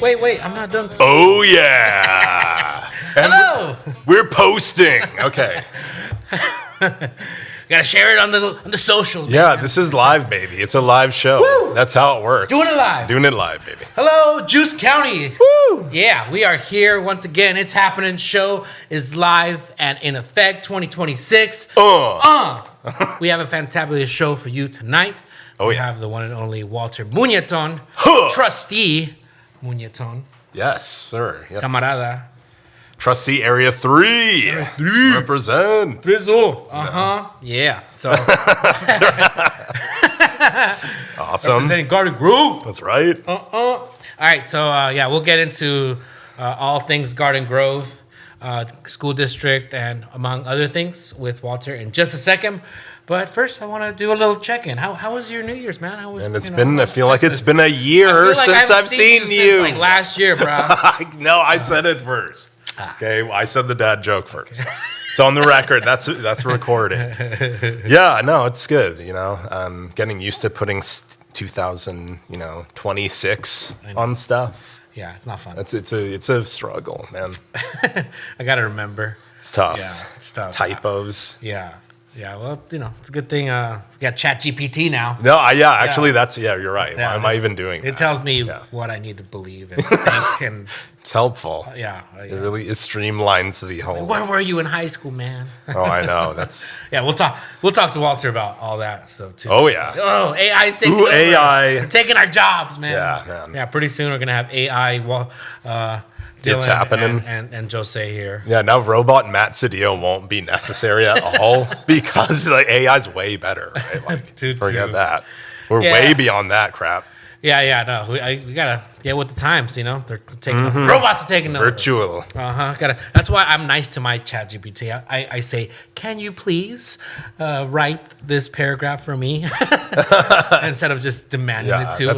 Wait, I'm not done. Oh, yeah. Hello. We're posting. Okay. Gotta share it on the socials. Yeah, this is live, baby. It's a live show. Woo. That's how it works. Doing it live, baby. Hello, Juice County. Woo. Yeah, we are here once again. It's happening. Show is live and in effect. 2026. We have a fantabulous show for you tonight. We have the one and only Walter Muñeton, trustee Muñeton. Yes, sir. Yes. Camarada. Trustee Area 3. Represent. Yeah. So awesome. representing Garden Grove. That's right. All right. So we'll get into all things Garden Grove, school district, and among other things with Walter in just a second. But first, I want to do a little check-in. How was your New Year's, man? How was? And I feel like it's been a year since I've seen you. Like last year, bro. No, I said it first. Okay, I said the dad joke first. It's on the record. That's recorded. Yeah, no, it's good. Getting used to putting 2026 on stuff. Yeah, it's not fun. It's a struggle, man. I gotta remember. It's tough. Yeah, it's tough. Typos. Yeah. Yeah, well, it's a good thing we got ChatGPT now. No, actually, you're right. Yeah, Why am I even doing that? It tells me what I need to believe and think, and it's helpful. It really streamlines the whole. Where were you in high school, man? Oh, I know. That's we'll talk to Walter about all that stuff too. Oh yeah. Oh, AI's taking over. AI taking our jobs, man. Yeah, man. Yeah, pretty soon we're gonna have AI. Dylan it's happening. And Jose here. Yeah, now robot Matt Cedillo won't be necessary at all because the AI's way better. Right? Like, forget that. We're way beyond that crap. Yeah, no, we gotta get with the times. They're taking over. Robots are taking over. Virtual. That's why I'm nice to my ChatGPT. I say, can you please write this paragraph for me instead of just demanding it to.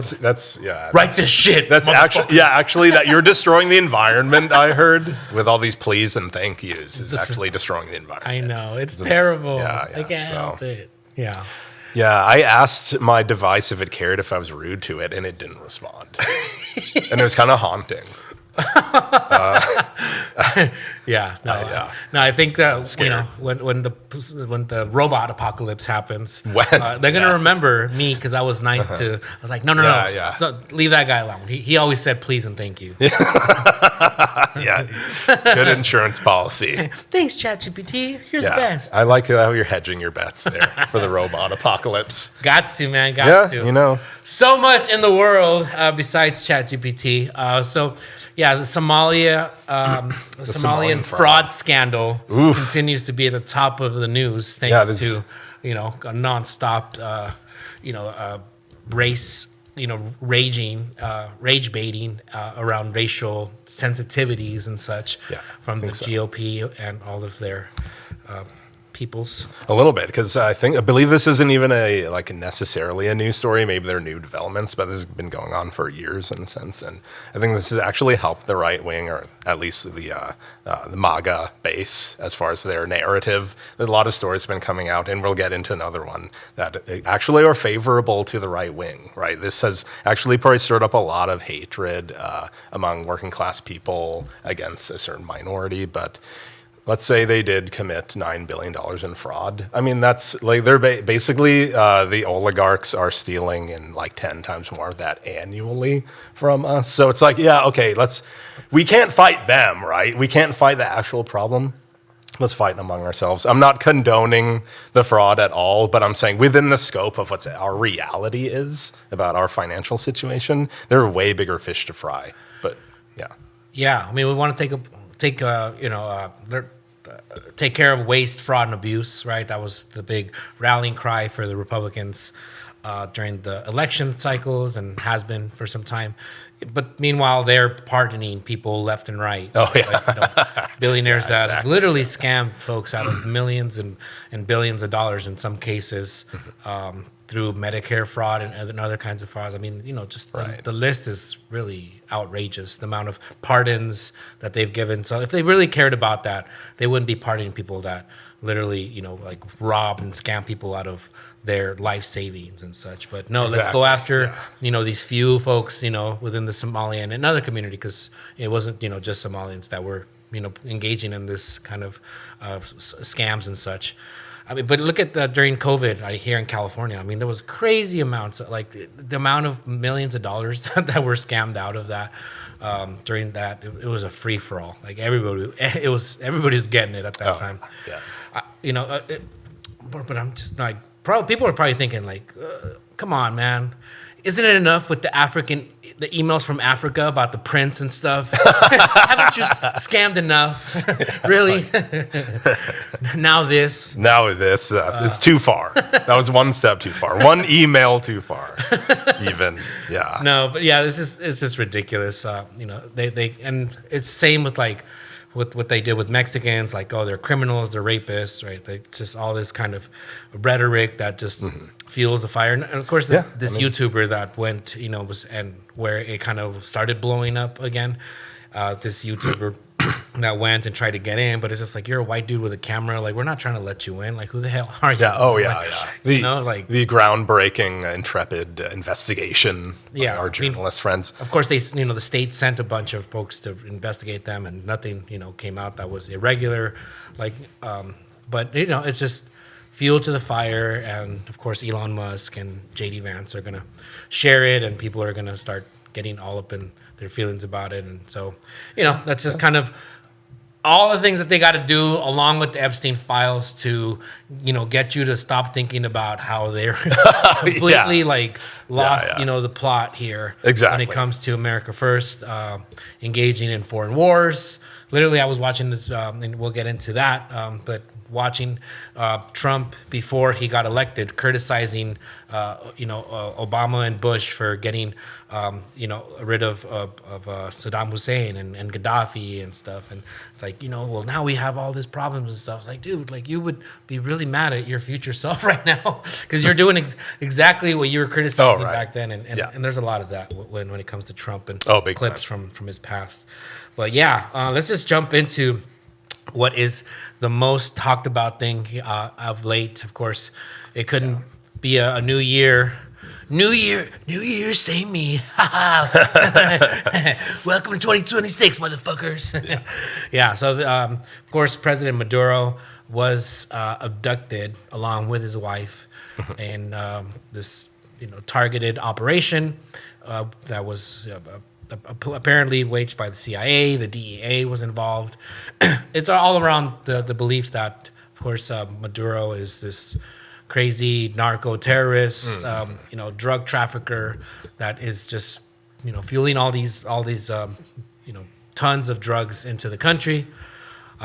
Write this shit. That's actually that you're destroying the environment. I heard with all these please and thank yous is actually destroying the environment. I know it's terrible. Yeah, I can't help it. Yeah. Yeah, I asked my device if it cared if I was rude to it, and it didn't respond. And it was kind of haunting. No, I think that when the robot apocalypse happens, they're gonna remember me because I was nice to. I was like, no, don't leave that guy alone. He always said please and thank you. Yeah, good insurance policy. Thanks, ChatGPT. You're the best. I like how you're hedging your bets there for the robot apocalypse. Gots to, man. Gots to. So much in the world besides ChatGPT. The Somalian fraud scandal continues to be at the top of the news thanks to a nonstop rage baiting around racial sensitivities and such from the GOP and all of their peoples. A little bit, because I believe this isn't even necessarily a news story. Maybe they're new developments, but this has been going on for years in a sense. And I think this has actually helped the right wing, or at least the MAGA base, as far as their narrative. There's a lot of stories have been coming out, and we'll get into another one that actually are favorable to the right wing. Right, this has actually probably stirred up a lot of hatred among working class people against a certain minority, but. Let's say they did commit $9 billion in fraud. I mean, that's they're basically the oligarchs are stealing in 10 times more of that annually from us. So it's we can't fight them, right? We can't fight the actual problem. let's fight among ourselves. I'm not condoning the fraud at all, but I'm saying within the scope of what our reality is about our financial situation, there are way bigger fish to fry. But yeah. Yeah, I mean, we want to take care of waste, fraud, and abuse, right? That was the big rallying cry for the Republicans during the election cycles and has been for some time. But meanwhile, they're pardoning people left and right. Oh, yeah. Like, billionaires that have literally scammed folks out of millions and billions of dollars in some cases through Medicare fraud and other kinds of frauds. I mean, just the list is really outrageous, the amount of pardons that they've given. So if they really cared about that, they wouldn't be pardoning people that literally, like rob and scam people out of their life savings and such. But no, let's go after, these few folks, within the Somalian and other community, because it wasn't, just Somalians that were, engaging in this kind of scams and such. I mean, but look at during COVID here in California. I mean, there was crazy amounts, like the amount of millions of dollars that were scammed out of that during that. It was a free for all. Like everybody was getting it at that time. Yeah. But I'm just like, people are probably thinking like, come on, man. Isn't it enough with the emails from Africa about the prince and stuff? Haven't you scammed enough? Really? Now this. It's too far. That was one step too far. One email too far. Even, yeah. No, but yeah, it's just ridiculous. They and it's same with like with what they did with Mexicans, like, oh, they're criminals, they're rapists, right? They just all this kind of rhetoric that just fuels the fire. And of course, this YouTuber that went, where it kind of started blowing up again. This YouTuber that went and tried to get in, but it's just like, you're a white dude with a camera. Like, we're not trying to let you in. Like, who the hell are you? Yeah. Oh, yeah. Like, the groundbreaking, intrepid investigation by our journalist friends. Of course, the state sent a bunch of folks to investigate them, and nothing, came out that was irregular. Like, but it's just fuel to the fire. And of course, Elon Musk and JD Vance are gonna share it, and people are gonna start getting all up in their feelings about it. And so, that's just kind of all the things that they got to do, along with the Epstein files, to, get you to stop thinking about how they're completely lost, the plot here. Exactly. When it comes to America First, engaging in foreign wars. Literally, I was watching this, and we'll get into that, but watching Trump before he got elected, criticizing, Obama and Bush for getting, rid of Saddam Hussein and Gaddafi and stuff. And it's like, well, now we have all these problems and stuff. It's like, dude, like, you would be really mad at your future self right now because you're doing exactly what you were criticizing back then. And there's a lot of that when it comes to Trump and clips from his past. But yeah, let's just jump into what is the most talked about thing of late. Of course, it couldn't be a new year. New year, same me. Welcome to 2026, motherfuckers. So of course, President Maduro was abducted along with his wife in this targeted operation that was apparently waged by the CIA. The DEA was involved. It's all around the belief that, of course, Maduro is this crazy narco terrorist, drug trafficker that is just, fueling all these tons of drugs into the country.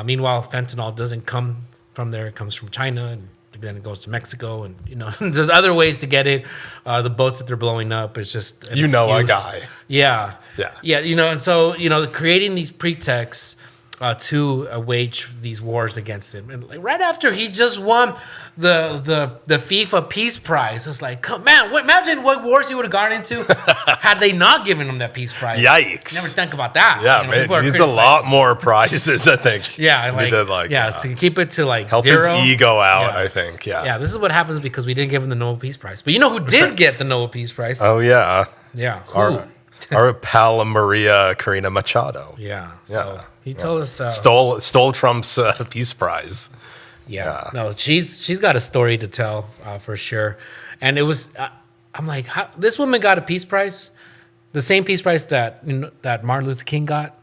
Meanwhile, fentanyl doesn't come from there; it comes from China, and then it goes to Mexico, and there's other ways to get it. The boats that they're blowing up is just an excuse. A guy. Yeah. And so creating these pretexts to wage these wars against him, and right after he just won the FIFA Peace Prize, it's like, man, imagine what wars he would have gone into had they not given him that Peace Prize. Yikes! Never think about that. Yeah, man, he's a lot more prizes, I think. Yeah, to keep it to help zero. His ego out. I think. Yeah, this is what happens because we didn't give him the Nobel Peace Prize. But you know who did get the Nobel Peace Prize? Oh yeah. Yeah. Who? Our pal Maria Corina Machado. Yeah. So he told us stole Trump's Peace Prize. Yeah. No, she's got a story to tell for sure. And it was I'm like, this woman got a Peace Prize, the same Peace Prize that Martin Luther King got.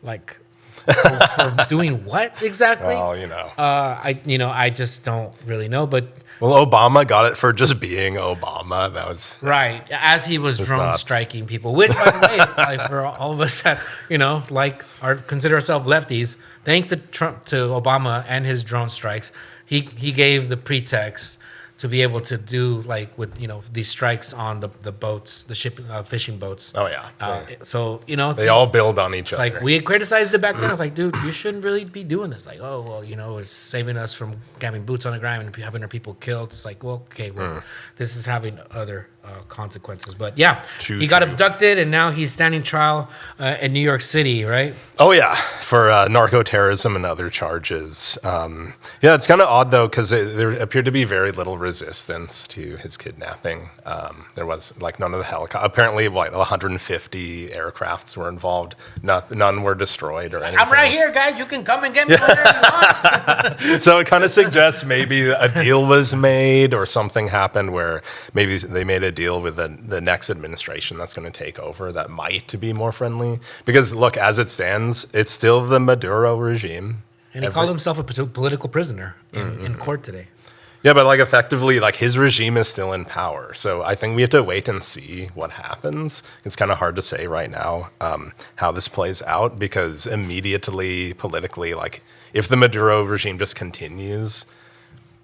Like, for doing what exactly? Well, I just don't really know, but. Well, Obama got it for just being Obama. That was right as he was drone striking people. Which, by the way, like for all of us that consider ourselves lefties, thanks to Obama and his drone strikes, he gave the pretext to be able to do these strikes on the boats, the fishing boats. Oh yeah. So they all build on each other. Like we had criticized it back then. I was like, dude, you shouldn't really be doing this. Like, oh well, it's saving us from having boots on the ground and having our people killed. It's like, well, okay, this is having other consequences. But yeah, he got abducted and now he's standing trial in New York City, right? Oh yeah, for narco-terrorism and other charges. Yeah, it's kind of odd though because there appeared to be very little resistance to his kidnapping. There was none of the helicopters. Apparently, 150 aircrafts were involved. None were destroyed or anything. I'm right here, guys. You can come and get me whenever you want. So it kind of suggests maybe a deal was made or something happened where maybe they made a deal with the next administration that's going to take over that might be more friendly. Because look, as it stands, it's still the Maduro regime. And he called himself a political prisoner in court today. Yeah, but effectively, his regime is still in power. So I think we have to wait and see what happens. It's kind of hard to say right now how this plays out because immediately, politically, if the Maduro regime just continues,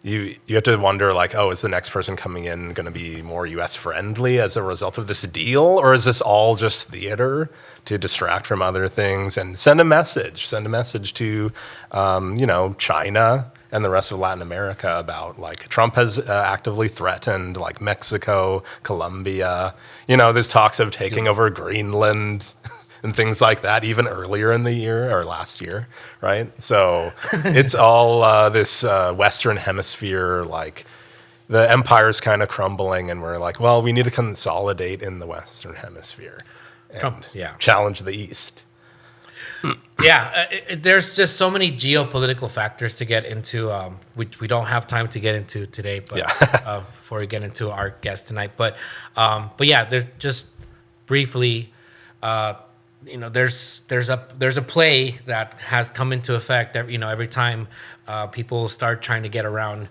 you have to wonder, is the next person coming in going to be more U.S. friendly as a result of this deal? Or is this all just theater to distract from other things and send a message? Send a message to, China and the rest of Latin America about Trump has actively threatened Mexico, Colombia. There's talks of taking over Greenland and things like that even earlier in the year or last year, right? So it's all this Western Hemisphere, the empire's kind of crumbling and we're well, we need to consolidate in the Western Hemisphere and challenge the East. Yeah, there's just so many geopolitical factors to get into, which we don't have time to get into today. But before we get into our guest tonight, but yeah, there's just briefly, there's a play that has come into effect. Every time people start trying to get around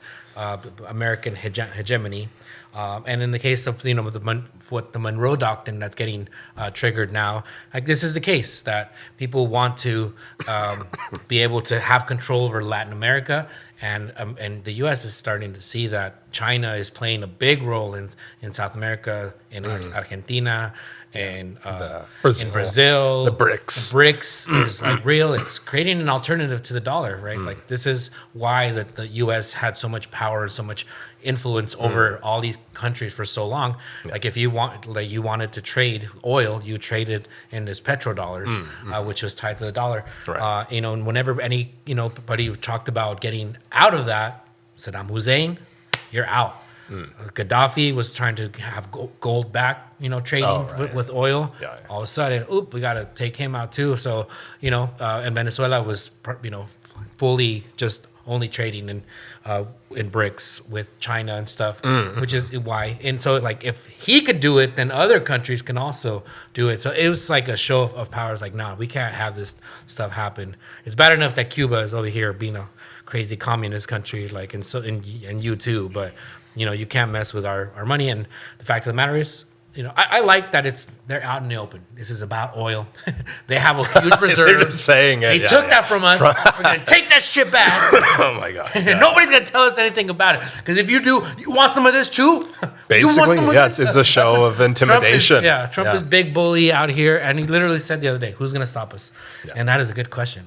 American hegemony. And in the case of the Monroe Doctrine that's getting triggered now, this is the case that people want to be able to have control over Latin America, and the U.S. is starting to see that China is playing a big role in South America, in Argentina, and in Brazil. The BRICS. The BRICS is real. It's creating an alternative to the dollar, right? This is why the U.S. had so much power and so much influence over all these countries for so long. If you wanted to trade oil, you traded in this petrodollars, which was tied to the dollar. Right. And whenever anybody talked about getting out of that, Saddam Hussein, you're out. Gaddafi was trying to have gold back, trading with oil. Yeah. All of a sudden, we got to take him out too. So, and Venezuela was, fully just only trading in BRICS with China and stuff, which is why. And so, if he could do it, then other countries can also do it. So it was a show of power. It's nah, we can't have this stuff happen. It's bad enough that Cuba is over here being a crazy communist country, and you too, but you can't mess with our money. And the fact of the matter is, I like that they're out in the open. This is about oil. They have a huge reserve. They're just saying it. They took that from us. We're going to take that shit back. Oh my God. And nobody's going to tell us anything about it. Because if you do, you want some of this too? Basically, yes, it's a show of intimidation. Trump is big bully out here. And he literally said the other day, who's going to stop us? Yeah. And that is a good question.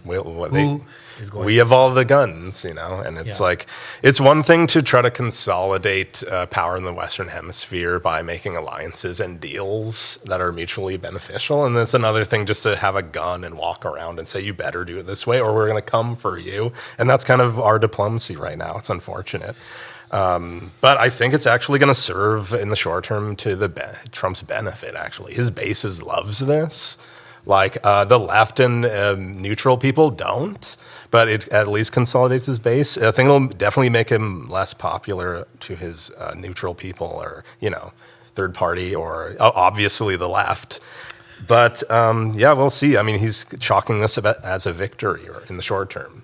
We have all the guns, and it's it's one thing to try to consolidate power in the Western Hemisphere by making alliances and deals that are mutually beneficial. And it's another thing just to have a gun and walk around and say, you better do it this way or we're going to come for you. And that's kind of our diplomacy right now. It's unfortunate. But I think it's actually going to serve in the short term to Trump's benefit, actually. His bases loves this. The left and neutral people don't, but it at least consolidates his base. I think it'll definitely make him less popular to his neutral people or, third party or obviously the left. But yeah, we'll see. I mean, he's chalking this as a victory in the short term.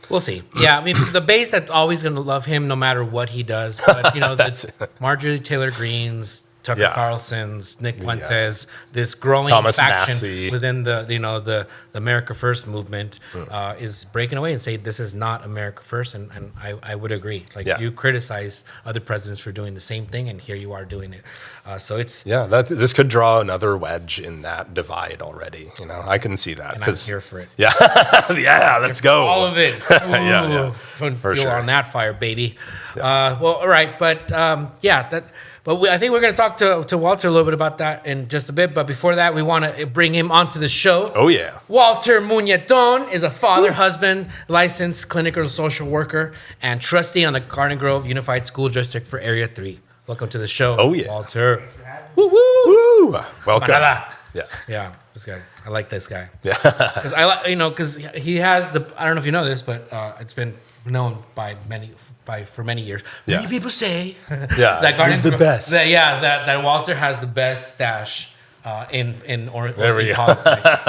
We'll see. Yeah, I mean, the base that's always going to love him no matter what he does. But, the Marjorie Taylor Greene's, Tucker Carlson's, Nick Fuentes, this growing Thomas faction Massey. within the America First movement is breaking away and saying this is not America First, and I would agree. Like you criticized other presidents for doing the same thing, and here you are doing it. So it's this could draw another wedge in that divide already. I can see that. And I'm here for it. Yeah, yeah, let's go. All of it. Yeah. For sure. On that fire, baby. Well, all right, but But I think we're going to talk to Walter a little bit about that in just a bit. But before that, we want to bring him onto the show. Oh, yeah. Walter Muñeton is a father, husband, licensed clinical social worker, and trustee on the Garden Grove Unified School District for Area 3. Welcome to the show, Walter. Woo, woo. Welcome. Yeah, this guy. I like this guy. Yeah. Because he has the. I don't know if you know this, but it's been known by for many years. Many people say that Garden the best. That Walter has the best stash in OC politics.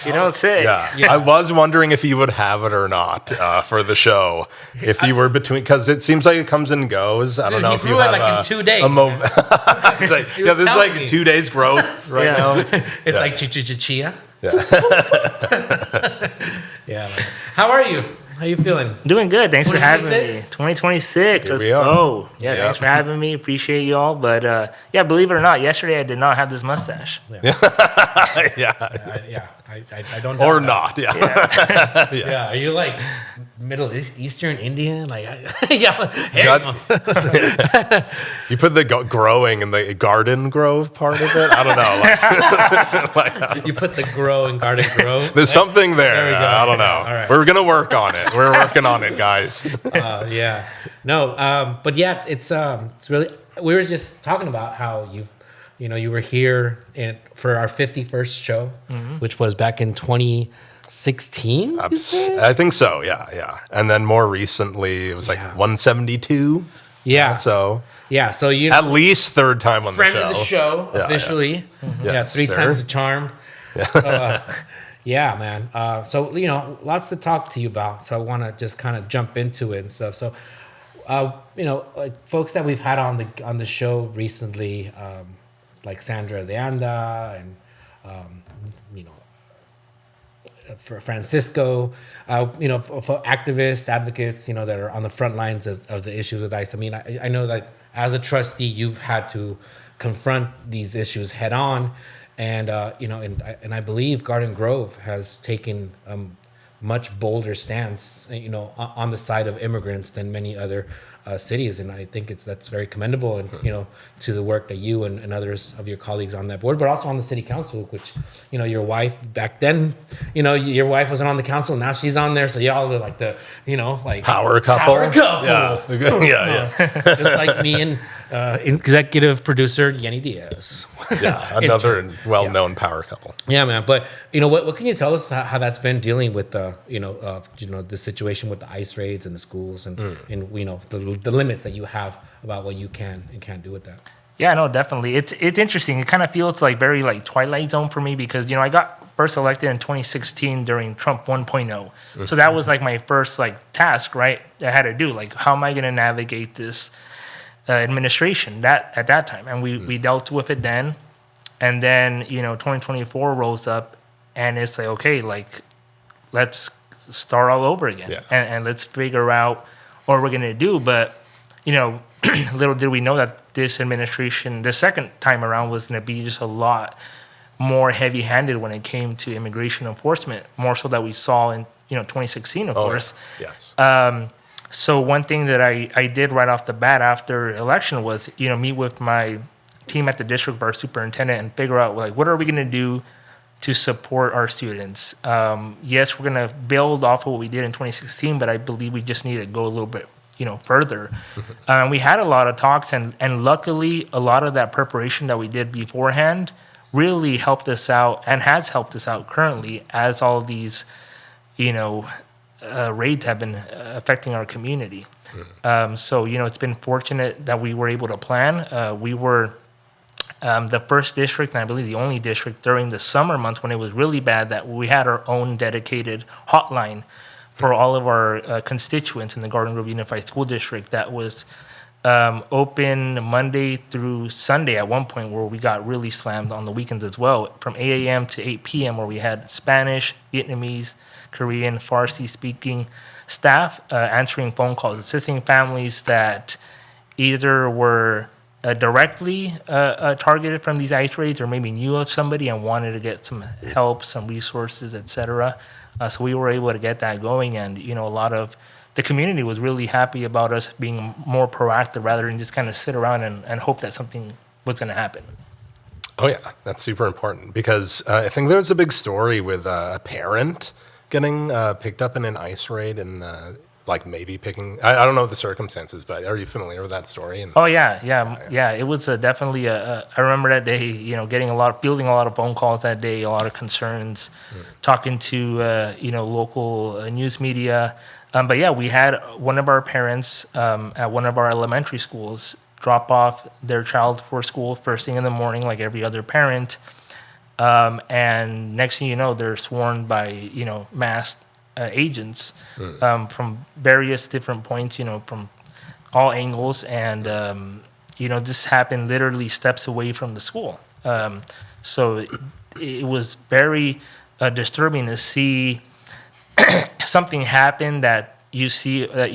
You don't say. Yeah. I was wondering if you would have it or not for the show. If you were between, because it seems like it comes and goes. I don't know if you have like in 2 days. It's like, this is like 2 days growth right now. It's like chia. Yeah. Yeah. How are you? How you feeling? Doing good. Thanks for having me. 2026. Let's go. Yeah, thanks for having me. Appreciate you all. But believe it or not, yesterday I did not have this mustache. I don't. Or not. Yeah. Are you like Middle Eastern Indian? Like, You put the growing in the Garden Grove part of it. I don't know. You put the grow in Garden Grove. There's something there. There we go. I don't know. All right. We're gonna work on it. We're working on it, guys. But yeah, it's really. We were just talking about how you were here for our 51st show, which was back in 2016. I think so. Yeah. And then more recently, it was like 172. Yeah. So at least third time on the show. Friend of the show, officially. Yes, 3 sir. times the charm. So, man. Lots to talk to you about. So I want to just kind of jump into it and stuff. So, like folks that we've had on the show recently, like Sandra de Anda and for Francisco, for activists, advocates, that are on the front lines of the issues with ICE. I mean, I know that as a trustee, you've had to confront these issues head on, and I believe Garden Grove has taken much bolder stance, on the side of immigrants than many other cities, and I think that's very commendable, and to the work that you and others of your colleagues on that board, but also on the city council, which your wife back then, your wife wasn't on the council, now she's on there, so y'all are like the like power couple. Yeah. Just like me and executive producer Yenny Diaz. Yeah, another well-known power couple. Yeah, man. But what can you tell us how that's been dealing with the situation with the ICE raids and the schools and the limits that you have about what you can and can't do with that? Yeah, no, definitely. It's interesting. It kind of feels like very like Twilight Zone for me because I got first elected in 2016 during Trump 1.0. So that was like my first like task, right? I had to do like how am I going to navigate this administration at that time, and we dealt with it then, and then 2024 rolls up, and it's like okay, like let's start all over again, and let's figure out what we're gonna do. But little did we know that this administration, the second time around, was gonna be just a lot more heavy-handed when it came to immigration enforcement, more so that we saw in 2016, of course. Yes. So one thing that I did right off the bat after election was, meet with my team at the district, our superintendent, and figure out like what are we going to do to support our students. Yes, we're going to build off of what we did in 2016, but I believe we just need to go a little bit, further. We had a lot of talks, and luckily a lot of that preparation that we did beforehand really helped us out and has helped us out currently as all of these, raids have been affecting our community. So, it's been fortunate that we were able to plan. We were the first district, and I believe the only district during the summer months when it was really bad, that we had our own dedicated hotline for all of our constituents in the Garden Grove Unified School District that was open Monday through Sunday at one point, where we got really slammed on the weekends as well, from 8 a.m. to 8 p.m., where we had Spanish, Vietnamese, Korean, Farsi-speaking staff answering phone calls, assisting families that either were directly targeted from these ICE raids, or maybe knew of somebody and wanted to get some help, some resources, etc. So we were able to get that going, and a lot of the community was really happy about us being more proactive rather than just kind of sit around and hope that something was going to happen. Oh yeah, that's super important, because I think there's a big story with a parent getting picked up in an ICE raid and maybe picking. I don't know the circumstances, but are you familiar with that story? Oh yeah. It was definitely I remember that day. Fielding a lot of phone calls that day, a lot of concerns, talking to local news media. But yeah, we had one of our parents at one of our elementary schools drop off their child for school first thing in the morning, like every other parent. And next thing you know, they're sworn by, masked agents from various different points, from all angles. And, this happened literally steps away from the school. So it was very disturbing to see something happen that you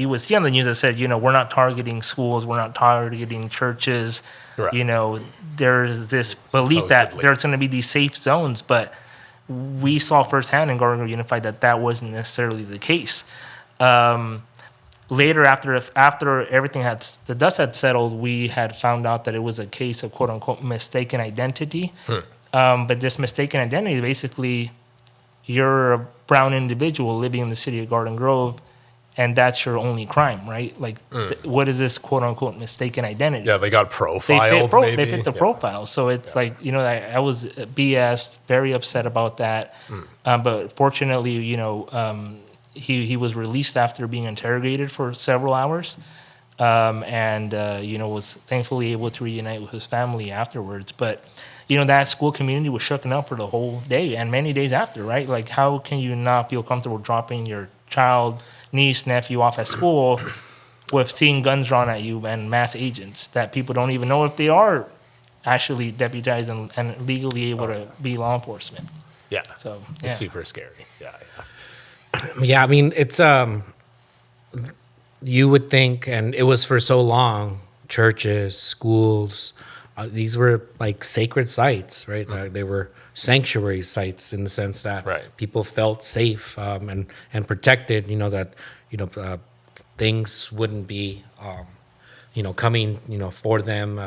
would see on the news that said, we're not targeting schools, we're not targeting churches. Right. There's this belief that there's going to be these safe zones, but we saw firsthand in Garden Grove Unified that wasn't necessarily the case. Later, after everything the dust had settled, we had found out that it was a case of quote unquote mistaken identity. But this mistaken identity, basically, you're a brown individual living in the city of Garden Grove, and that's your only crime, right? What is this quote-unquote mistaken identity? Yeah, they got profiled, maybe. They fit the profile. So it's I was BS, very upset about that. But fortunately, he was released after being interrogated for several hours. And was thankfully able to reunite with his family afterwards. But, that school community was shooken up for the whole day and many days after, right? Like, how can you not feel comfortable dropping your child, niece, nephew off at school with seeing guns drawn at you and mass agents that people don't even know if they are actually deputized and legally able to be law enforcement? Yeah. So it's super scary. Yeah. Yeah, I mean, it's you would think, and it was for so long, churches, schools, these were like sacred sites, right? They were sanctuary sites in the sense that people felt safe and protected. That things wouldn't be coming for them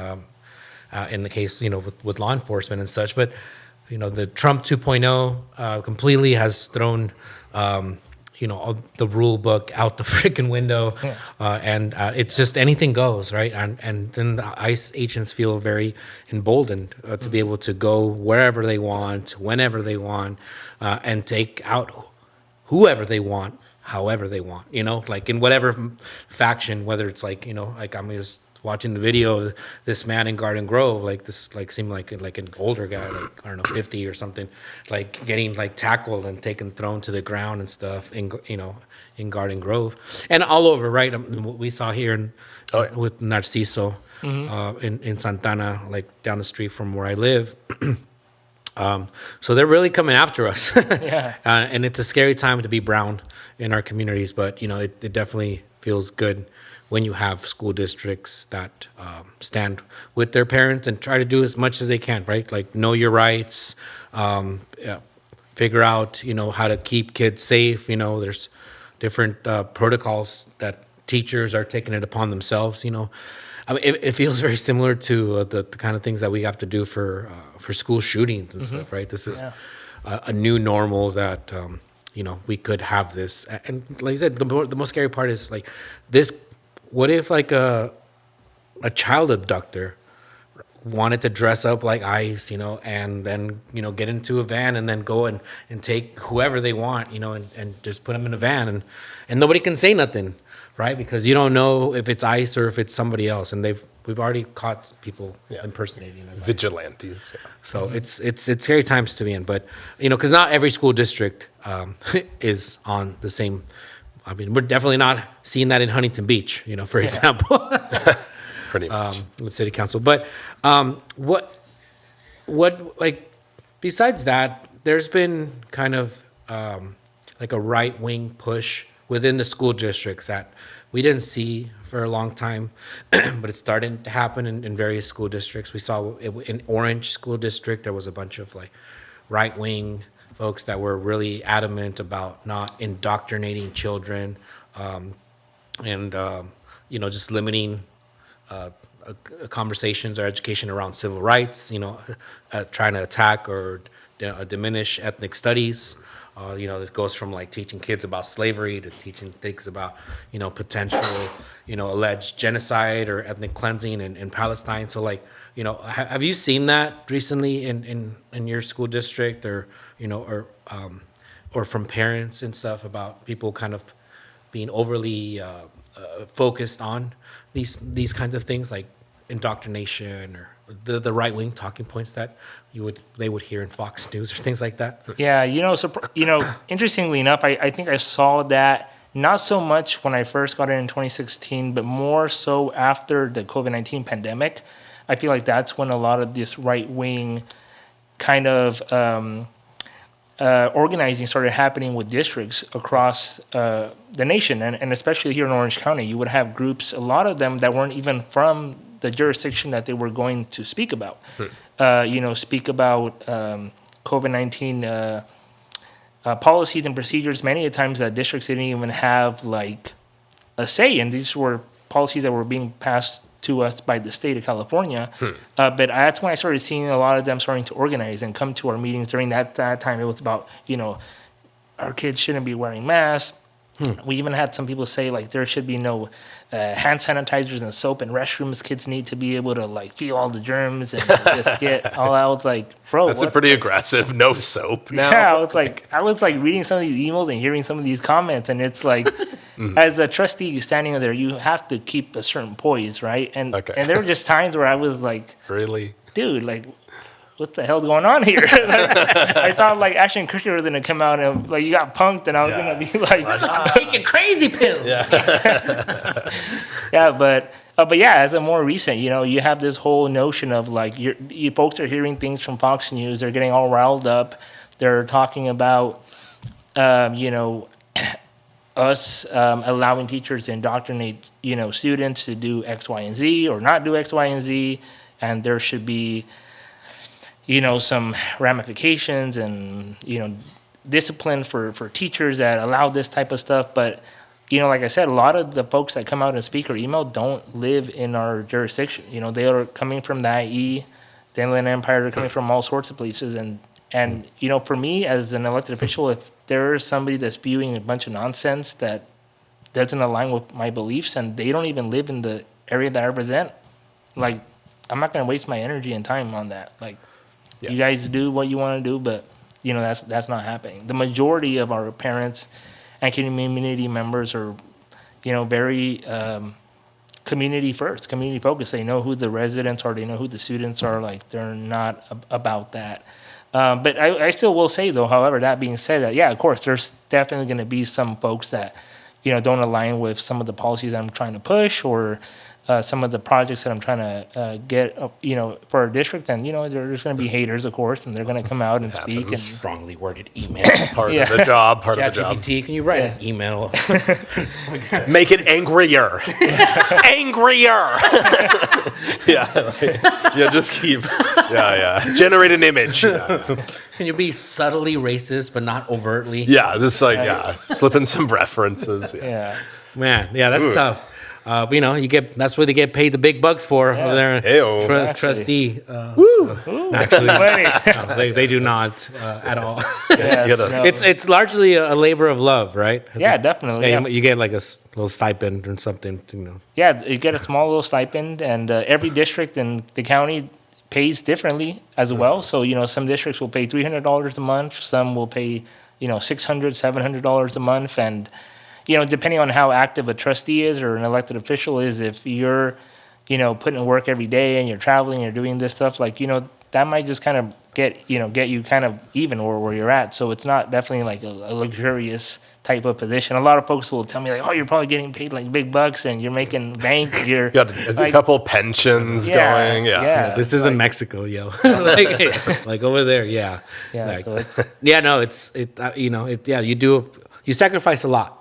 in the case with law enforcement and such. But the Trump 2.0 completely has thrown the rule book out the freaking window, and it's just anything goes, right? And then the ICE agents feel very emboldened to be able to go wherever they want, whenever they want, and take out whoever they want, however they want, like in whatever faction, whether it's like I'm just watching the video of this man in Garden Grove, seemed like an older guy, like I don't know, 50 or something, like getting like tackled and thrown to the ground and stuff in Garden Grove and all over, right? What we saw here with Narciso in Santana, like down the street from where I live. So they're really coming after us. And it's a scary time to be brown in our communities, but it definitely feels good when you have school districts that stand with their parents and try to do as much as they can, right? Like know your rights, figure out, how to keep kids safe. There's different protocols that teachers are taking it upon themselves. I mean, it feels very similar to the kind of things that we have to do for school shootings and stuff, right? This is a new normal that, we could have this. And like I said, the most scary part is like this. What if like a child abductor wanted to dress up like ICE, and then, get into a van and then go and take whoever they want, and just put them in a van and nobody can say nothing, right? Because you don't know if it's ICE or if it's somebody else. And we've already caught people impersonating as vigilantes. Yeah. So it's scary times to be in, but because not every school district is on the same. I mean, we're definitely not seeing that in Huntington Beach, for example. Pretty much. With city council. But what like besides that, there's been kind of like a right wing push within the school districts that we didn't see for a long time, but it's starting to happen in various school districts. We saw in Orange School District, there was a bunch of like right wing folks that were really adamant about not indoctrinating children, and just limiting conversations or education around civil rights, trying to attack or diminish ethnic studies. It goes from like teaching kids about slavery to teaching things about, potential, alleged genocide or ethnic cleansing in Palestine. So like, have you seen that recently in your school district or from parents and stuff about people kind of being overly focused on these kinds of things like indoctrination or the right wing talking points that they would hear in Fox News or things like that? Yeah, interestingly enough, I think I saw that not so much when I first got in 2016, but more so after the COVID-19 pandemic. I feel like that's when a lot of this right wing kind of organizing started happening with districts across the nation, and especially here in Orange County. You would have groups, a lot of them that weren't even from the jurisdiction that they were going to speak about. Speak about COVID-19 policies and procedures. Many a times that districts didn't even have like a say, and these were policies that were being passed to us by the state of California. But that's when I started seeing a lot of them starting to organize and come to our meetings. During that time, it was about, our kids shouldn't be wearing masks. We even had some people say like there should be no hand sanitizers and soap in restrooms. Kids need to be able to like feel all the germs and just get all out. I was like, bro, that's a pretty aggressive no soap. Now. Yeah, I was like reading some of these emails and hearing some of these comments, and it's like, as a trustee standing there, you have to keep a certain poise, right? And there were just times where I was like, really, dude, like, what the hell going on here? I thought like Ashton Kutcher was gonna come out and like you got punked, and I was gonna be like taking crazy pills. Yeah, but yeah, as a more recent, you have this whole notion of like you folks are hearing things from Fox News. They're getting all riled up. They're talking about us allowing teachers to indoctrinate students to do X, Y, and Z or not do X, Y, and Z, and there should be some ramifications and, discipline for teachers that allow this type of stuff. But, like I said, a lot of the folks that come out and speak or email don't live in our jurisdiction. They are coming from the IE, the Inland Empire, they're coming from all sorts of places. And for me as an elected official, if there is somebody that's spewing a bunch of nonsense that doesn't align with my beliefs and they don't even live in the area that I represent, like, I'm not going to waste my energy and time on that. Like, you guys do what you want to do, but that's not happening. The majority of our parents and community members are, very community first, community focused. They know who the residents are. They know who the students are. Like they're not about that. But I still will say though, however, that being said, that of course, there's definitely going to be some folks that don't align with some of the policies that I'm trying to push or some of the projects that I'm trying to get, for our district. And, there's going to be haters, of course, and they're going to come out and speak. And strongly worded email. Part of the job. GPT, can you write an email? Make it angrier. Angrier. Just keep. Generate an image. Can you be subtly racist, but not overtly? Yeah, just like, slip in some references. Man, that's tough. That's where they get paid the big bucks for over there. Trustee. Actually, they do not at all. It's largely a labor of love, right? Yeah, definitely. You get like a little stipend or something. Yeah, you get a small little stipend, and every district in the county, pays differently as well. So, you know, some districts will pay $300 a month. Some will pay, you know, $600, $700 a month. And, you know, depending on how active a trustee is or an elected official is, if you're, you know, putting in work every day and you're traveling, you're doing this stuff, like, you know, that might just kind of get you kind of even or where you're at. So it's not definitely like a luxurious type of position. A lot of folks will tell me like, oh, you're probably getting paid like big bucks and you're making bank. You're got a couple pensions going. Yeah. This isn't Mexico, yo. like over there, yeah. Yeah, Like, so you sacrifice a lot.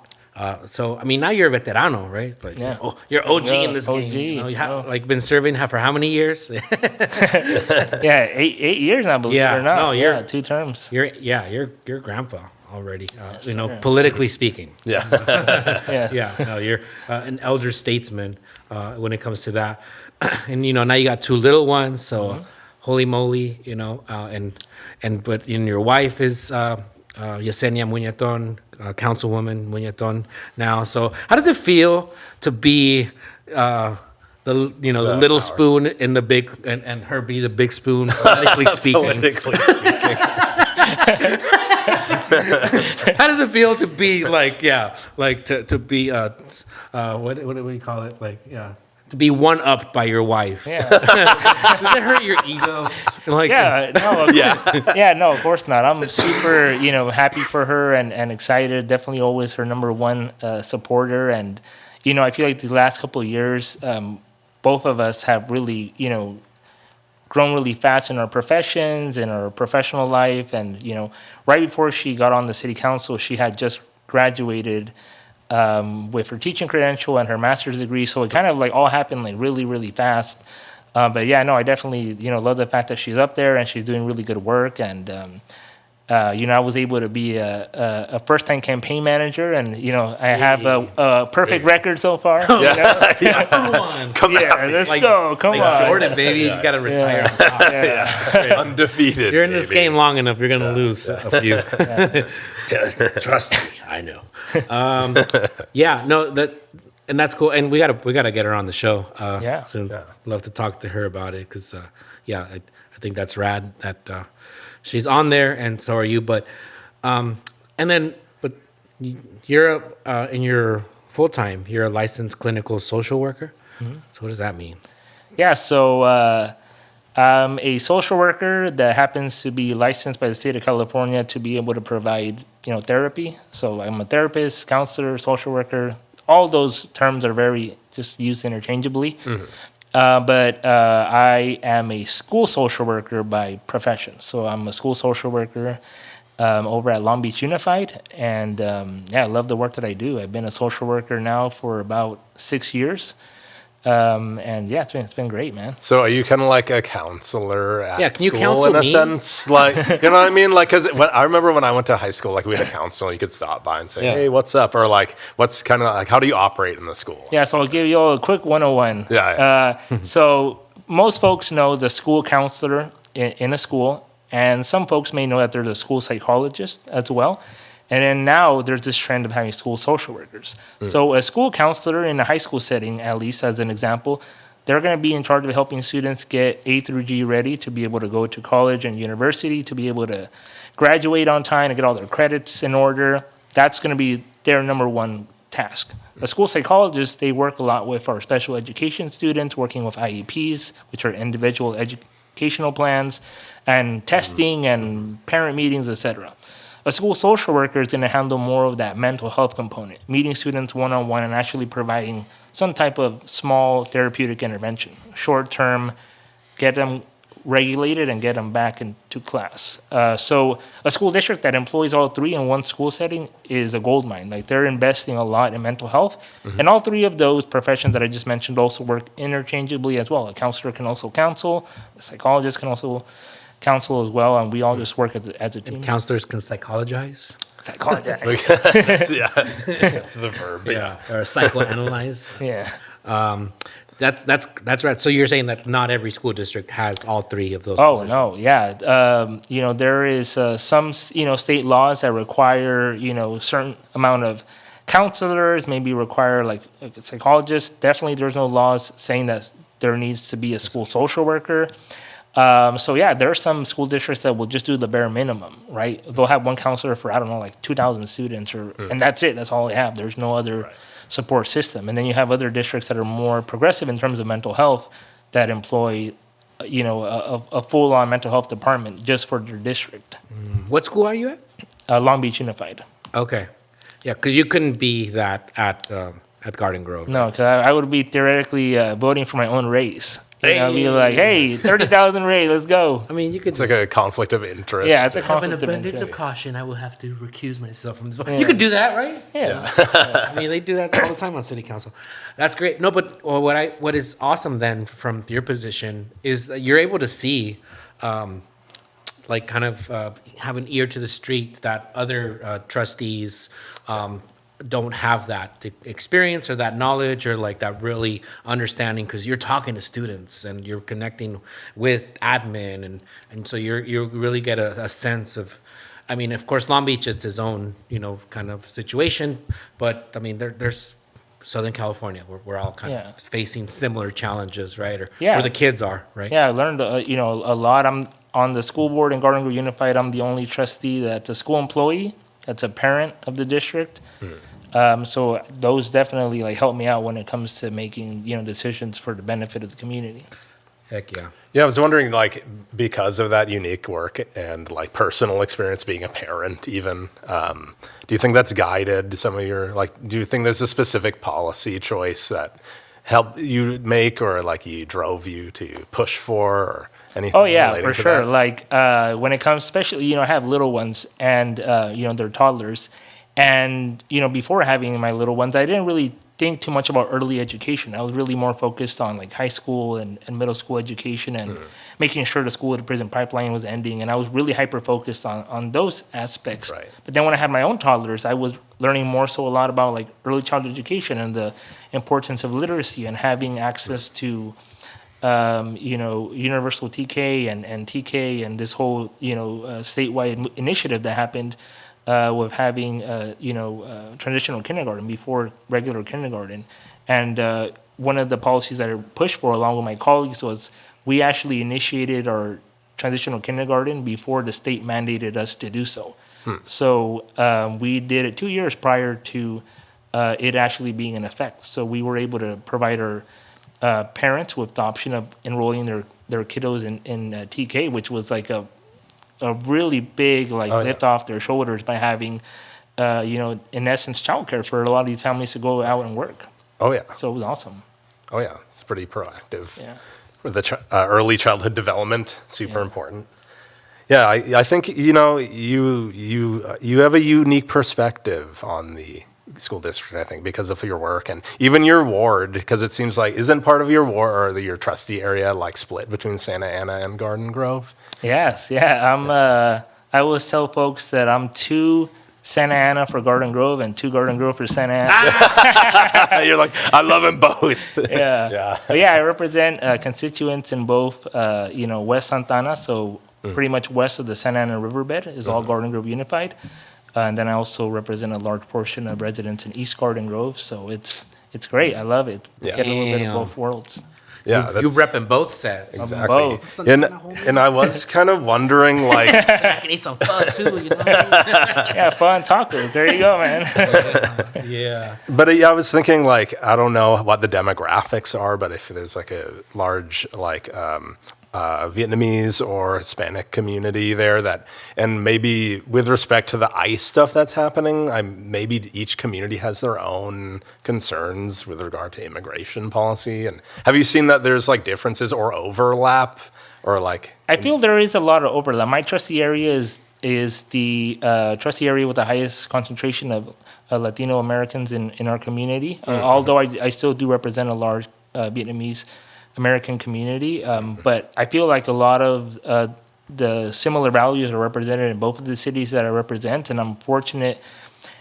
So I mean, now you're a veterano, right? Like, Yeah. oh, you're OG in this OG, game. You know, you have no. like been serving for how many years? yeah, eight years now, believe Yeah, it or not. no, you're- 2 terms. You're grandpa already. You know, sir. politically speaking. Yeah. Yeah. Yeah, no, you're an elder statesman when it comes to that. And you know, now you got 2 little ones, so holy moly, you know. But your wife is Yesenia Muñeton, Councilwoman Muñeton now. So how does it feel to be the little power. spoon in the big and her be the big spoon, politically speaking? Politically speaking. How does it feel to be to be what do you call it, to be one upped by your wife? Yeah. Does that hurt your ego? Like, Yeah, no, no, of course not. I'm super, you know, happy for her and excited. Definitely always her number one supporter. And, you know, I feel like the last couple of years, both of us have really, you know, grown really fast in our professions, in our professional life. And, you know, right before she got on the city council, she had just graduated with her teaching credential and her master's degree. So it kind of like all happened like really, really fast. But yeah, no, I definitely, you know, love the fact that she's up there and she's doing really good work. And, you know, I was able to be a first-time campaign manager, and, you know, I have a perfect record so far. You know? Come on. Come Yeah, at me. let's go. Come on. Jordan, baby, you got to retire on top. Undefeated. You're in this baby. game long enough, you're gonna lose a few. Trust me, I know. And that's cool. And we gotta get her on the show. Soon. Love to talk to her about it because I think that's rad that she's on there, and so are you. But you're in your full time. You're a licensed clinical social worker. Mm-hmm. So what does that mean? Yeah, so I'm a social worker that happens to be licensed by the state of California to be able to provide, you know, therapy. So I'm a therapist, counselor, social worker. All those terms are very just used interchangeably. Mm-hmm. But I am a school social worker by profession. So I'm a school social worker over at Long Beach Unified. And I love the work that I do. I've been a social worker now for about 6 years. And yeah, it's been great, man. So are you kind of like a counselor at can you school counsel in a me? sense? Like, you know what I mean? Like, cause I remember when I went to high school, like we had a counselor, you could stop by and say, hey, what's up? Or like, what's kind of like, how do you operate in the school? Yeah, so I'll give you all a quick 101. So most folks know the school counselor in a school, and some folks may know that there's a school psychologist as well. And then now there's this trend of having school social workers. So a school counselor in a high school setting, at least as an example, they're going to be in charge of helping students get A through G ready to be able to go to college and university, to be able to graduate on time and get all their credits in order. That's going to be their number one task. A school psychologist, they work a lot with our special education students, working with IEPs, which are individual educational plans, and testing and parent meetings, etc. A school social worker is going to handle more of that mental health component, meeting students one-on-one and actually providing some type of small therapeutic intervention, short-term, get them regulated and get them back into class. So a school district that employs all three in one school setting is a gold mine. Like, they're investing a lot in mental health. Mm-hmm. And all three of those professions that I just mentioned also work interchangeably as well. A counselor can also counsel, a psychologist can also counsel as well, and we all just work as a team. And counselors can psychologize. Psychologize. That's the verb. Yeah, or psychoanalyze. Yeah. That's right. So you're saying that not every school district has all three of those. Oh, positions. no, yeah. You know, there is some, you know, state laws that require, you know, certain amount of counselors, maybe require like a psychologist. Definitely there's no laws saying that there needs to be a school social worker. So yeah, there are some school districts that will just do the bare minimum, right? They'll have one counselor for, I don't know, like 2,000 students, and that's it. That's all they have. There's no other support system. And then you have other districts that are more progressive in terms of mental health that employ, a full-on mental health department just for their district. What school are you at? Long Beach Unified. Okay. Yeah, because you couldn't be that at Garden Grove. No, because I would be theoretically voting for my own race. I'd be like, hey, 30,000 raise, let's go. I mean, you could. It's like a conflict of interest. Yeah, it's a have an conflict of abundance interest. of caution. I will have to recuse myself from this. You could do that, right? Yeah. I mean, they do that all the time on city council. That's great. No, but what is awesome then from your position is that you're able to see, have an ear to the street that other trustees don't have that experience or that knowledge or like that really understanding, because you're talking to students and you're connecting with admin and so you really get a sense of, I mean, of course, Long Beach, it's its own, kind of situation, but I mean, there's Southern California, we're all kind of facing similar challenges, right? Or where the kids are, right? Yeah, I learned, a lot. I'm on the school board in Garden Grove Unified. I'm the only trustee that's a school employee, that's a parent of the district. So those definitely help me out when it comes to making, decisions for the benefit of the community. Heck yeah. Yeah, I was wondering, because of that unique work and personal experience being a parent, even, do you think that's guided some of your, do you think there's a specific policy choice that helped you make or you drove you to push for or anything? Oh yeah, for sure. That? When it comes, especially, I have little ones and, they're toddlers. And, before having my little ones, I didn't really think too much about early education. I was really more focused on high school and middle school education and making sure the school to prison pipeline was ending. And I was really hyper-focused on those aspects. Right. But then when I had my own toddlers, I was learning more so a lot about early childhood education and the importance of literacy and having access to universal TK and TK and this whole, statewide initiative that happened with having, transitional kindergarten before regular kindergarten. And one of the policies that I pushed for along with my colleagues was we actually initiated our transitional kindergarten before the state mandated us to do so. So we did it 2 years prior to it actually being in effect. So we were able to provide our parents with the option of enrolling their kiddos in TK, which was a really big lift off their shoulders by having, in essence, childcare for a lot of these families to go out and work. Oh yeah. So it was awesome. Oh yeah, it's pretty proactive. Yeah. For the early childhood development, super important. Yeah, I think you have a unique perspective on the school district, I think, because of your work and even your ward, because it seems isn't part of your ward or your trustee area split between Santa Ana and Garden Grove? Yes, yeah. I always tell folks that I'm 2 Santa Ana for Garden Grove and 2 Garden Grove for Santa Ana. You're I love them both. Yeah. Yeah. But yeah, I represent constituents in both, West Santa Ana, so pretty much west of the Santa Ana riverbed is all Garden Grove Unified. And then I also represent a large portion of residents in East Garden Grove, so it's great. I love it. Yeah. Get a little bit of both worlds. Yeah, you repping both sets. Exactly. Both. And I was kind of wondering, I can eat some fun too, Yeah, fun tacos. There you go, man. Yeah. But I was thinking, I don't know what the demographics are, but if there's a large Vietnamese or Hispanic community there and maybe with respect to the ICE stuff that's happening, maybe each community has their own concerns with regard to immigration policy. And have you seen that there's differences or overlap or I feel there is a lot of overlap. My trustee area is the trustee area with the highest concentration of Latino Americans in our community. Although I still do represent a large Vietnamese American community, but I feel a lot of the similar values are represented in both of the cities that I represent, and I'm fortunate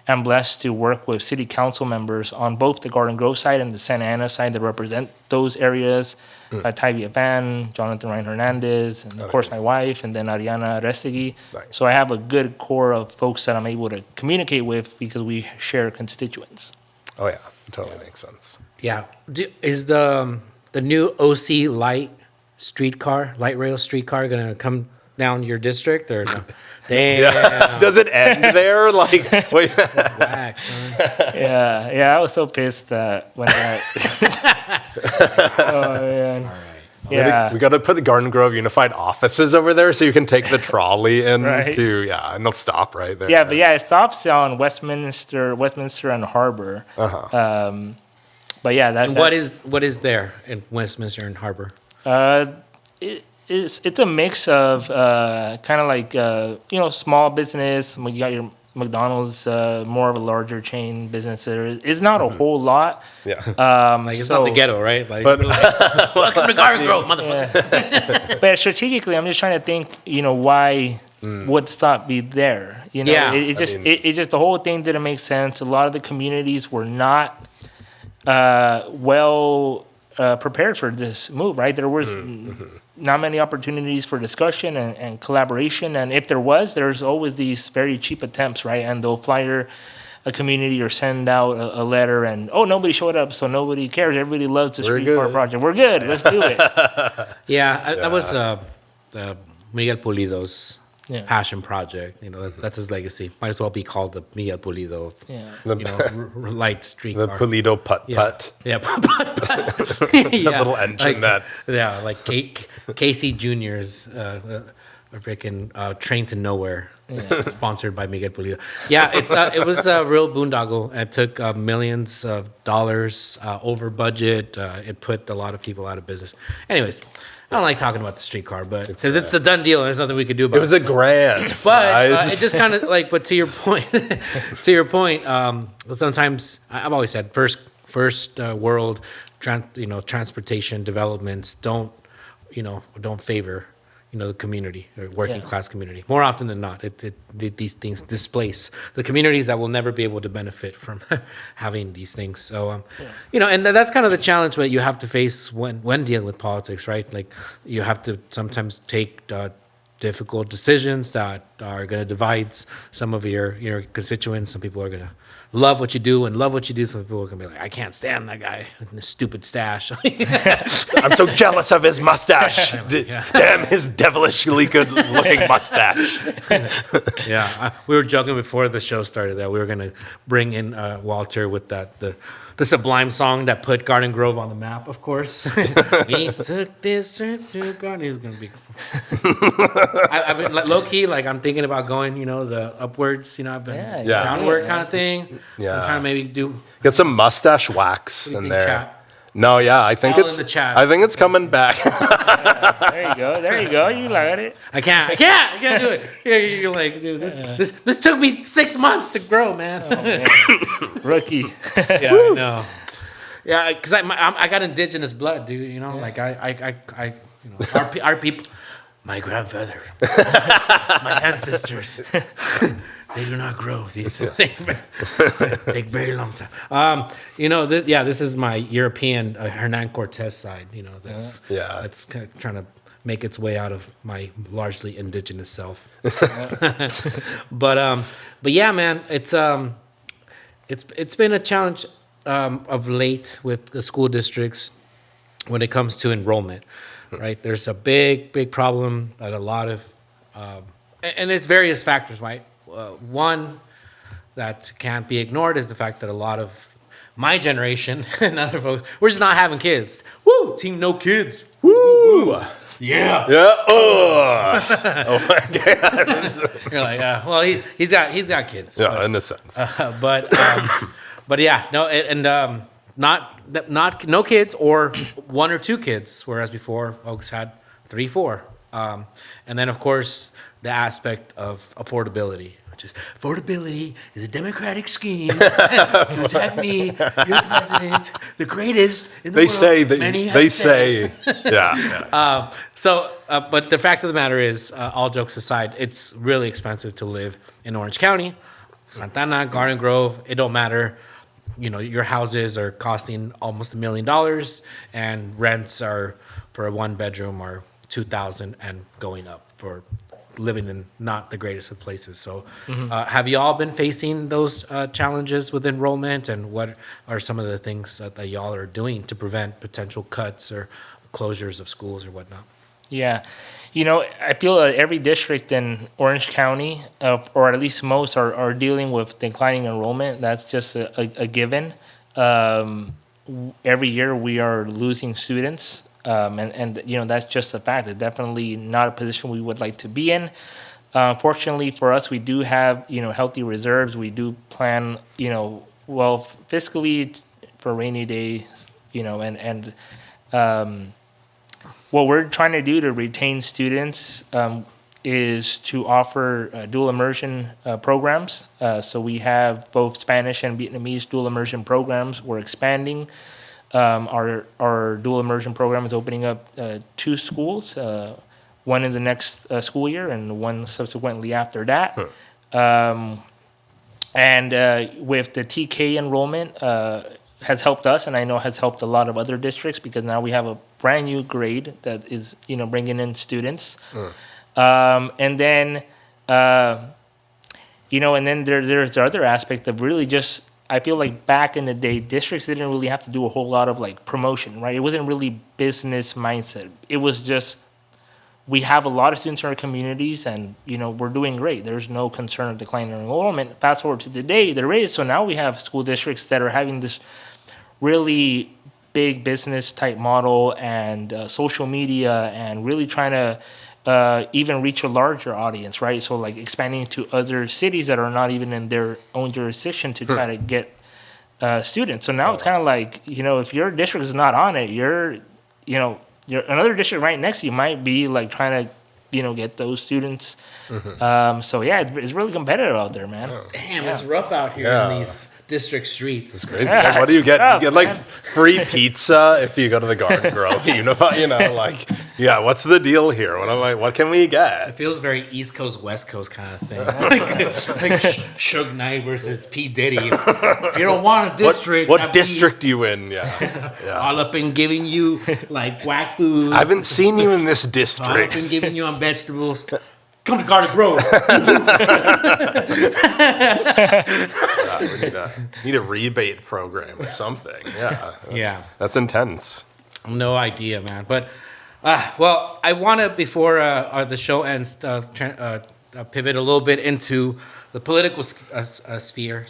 and blessed to work with city council members on both the Garden Grove side and the Santa Ana side that represent those areas. Tybia Van, Jonathan Ryan Hernandez, and of course my wife, and then Ariana Restegui. Nice. So I have a good core of folks that I'm able to communicate with because we share constituents. Oh yeah, totally makes sense. Yeah. Is the new OC light light rail streetcar gonna come down your district or no? Damn. Yeah. Does it end there? Like, wait. Whack, son. Yeah, I was so pissed when that. Oh man. All right. Yeah. We got to put the Garden Grove Unified offices over there so you can take the trolley in Right. and they'll stop right there. Yeah, but yeah, it stops on Westminster and Harbor. But yeah, And what is there in Westminster and Harbor? It's a mix of kind of like small business. You got your McDonald's, more of a larger chain business. There is not a whole lot. Yeah. Like it's not the ghetto, right? Like, But- welcome to Garden Grove, motherfucker. But strategically, I'm just trying to think. why would stop be there? Yeah. It just the whole thing didn't make sense. A lot of the communities were not well prepared for this move. Right, there was not many opportunities for discussion and collaboration. And if there was, there's always these very cheap attempts, right? And they'll flyer a community or send out a letter and, nobody showed up, so nobody cares. Everybody loves the streetcar project. We're good. Let's do it. That was Miguel Pulido's passion project. That's his legacy. Might as well be called the Miguel Pulido. Yeah. Light streetcar. The Pulido putt. Yeah. The little engine like Casey Jr.'s freaking Train to Nowhere, sponsored by Miguel Pulido. Yeah, it was a real boondoggle. It took millions of dollars over budget. It put a lot of people out of business. Anyways, I don't like talking about the streetcar, but because it's a done deal, there's nothing we could do about it. It was a grant. But it just kind of like, but to your point, sometimes I've always said first world, transportation developments don't favor the community or working class community. More often than not, these things displace the communities that will never be able to benefit from having these things. So, and that's kind of the challenge that you have to face when dealing with politics, right? Like you have to sometimes take difficult decisions that are going to divide some of your constituents. Some people are going to love what you do and love what you do. Some people are going to be like, I can't stand that guy with this stupid stash. I'm so jealous of his mustache. Damn his devilishly good-looking mustache. We were joking before the show started that we were going to bring in Walter with the Sublime song that put Garden Grove on the map, of course. We took this trip to Garden. It was going to be I've been low-key, like I'm thinking about going, the upwards, I've been downward kind of thing. Yeah. I'm trying to maybe Get some mustache wax in there. Chat? No, I think All in the chat. I think it's coming back. There you go. You like it. I can't do it. You're like, dude, this took me 6 months to grow, man. Oh, man. Rookie. Yeah, I know. Yeah, because I got indigenous blood, dude. Like our people, my grandfather, my ancestors, they do not grow these things. Take very long time. This is my European Hernan Cortez side. That's kind of trying to make its way out of my largely indigenous self. But yeah, man, it's been a challenge of late with the school districts when it comes to enrollment. Right, there's a big problem that a lot of, and it's various factors. Right, one that can't be ignored is the fact that a lot of my generation and other folks, we're just not having kids. Woo, team no kids. Woo, yeah. Oh my God. You're like, well, he's got kids. Yeah, but, in a sense. But yeah, no, and not no kids or 1 or 2 kids, whereas before folks had 3, 4. And then of course the aspect of affordability, which is affordability is a democratic scheme to attack me, your president, the greatest in the world. They say, yeah. But the fact of the matter is, all jokes aside, it's really expensive to live in Orange County, Santana, Garden Grove. It don't matter. Your houses are costing almost $1 million, and rents are for a 1-bedroom are $2,000 and going up for living in not the greatest of places. So, have you all been facing those challenges with enrollment, and what are some of the things that y'all are doing to prevent potential cuts or closures of schools or whatnot. Yeah. I feel that every district in Orange County, or at least most, are dealing with declining enrollment. That's just a given. Every year we are losing students, and that's just a fact. It's definitely not a position we would like to be in. Fortunately for us, we do have healthy reserves. We do plan well fiscally for rainy days, and what we're trying to do to retain students is to offer dual immersion programs. So we have both Spanish and Vietnamese dual immersion programs. We're expanding. Our dual immersion program is opening up 2 schools, one in the next school year and one subsequently after that. And with the TK enrollment, has helped us, and I know has helped a lot of other districts, because now we have a brand new grade that is bringing in students. And then and then there's the other aspect of really just, I feel like back in the day, districts didn't really have to do a whole lot of like promotion, right? It wasn't really business mindset. It was just, we have a lot of students in our communities, and we're doing great. There's no concern of declining enrollment. Fast forward to today, there is. So now we have school districts that are having this really big business type model and social media, and really trying to even reach a larger audience, right? So like expanding to other cities that are not even in their own jurisdiction to try to get students. So now it's kind of like, if your district is not on it, you're another district right next to you might be like trying to get those students. So yeah, it's really competitive out there, man. Damn, it's rough out here in these district streets. It's crazy. Like, what do you get? You get like free pizza if you go to the Garden Grove Unify. What's the deal here? What can we get? It feels very East Coast, West Coast kind of thing. like Suge Knight versus P. Diddy. If you don't want a district, what district you in? Yeah. All up in giving you like whack food. I haven't seen you in this All up district. in giving you on vegetables. Come to Garden Grove. We need a rebate program or something. Yeah. That's intense. No idea, man. But, well, I want to, before the show ends, pivot a little bit into the political sphere,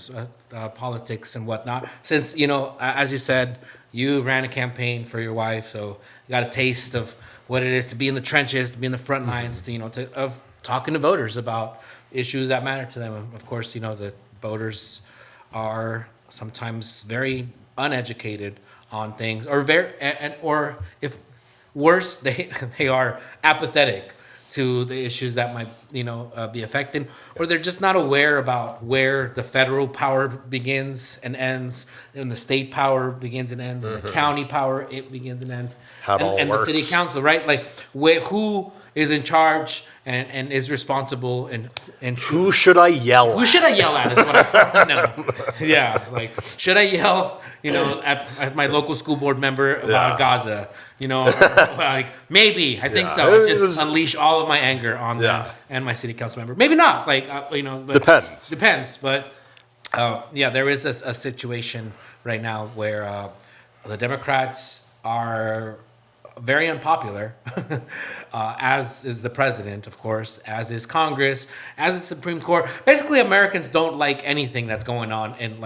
politics and whatnot. Since, as you said, you ran a campaign for your wife, so you got a taste of what it is to be in the trenches, to be in the front lines, of talking to voters about issues that matter to them. Of course, the voters are sometimes very uneducated on things, or or if worse, they are apathetic to the issues that might be affected, or they're just not aware about where the federal power begins and ends, and the state power begins and ends, and the county power begins and ends, How it all and works. the city council, right? Like who is in charge and is responsible, and Who should I yell at? who should I yell at is what I want to know. Yeah, like should I yell, at my local school board member about Gaza? Like maybe I think so. I should unleash all of my anger on them and my city council member. Maybe not. Like but depends. But there is a situation right now where the Democrats are very unpopular, as is the president, of course, as is Congress, as is Supreme Court. Basically, Americans don't like anything that's going on in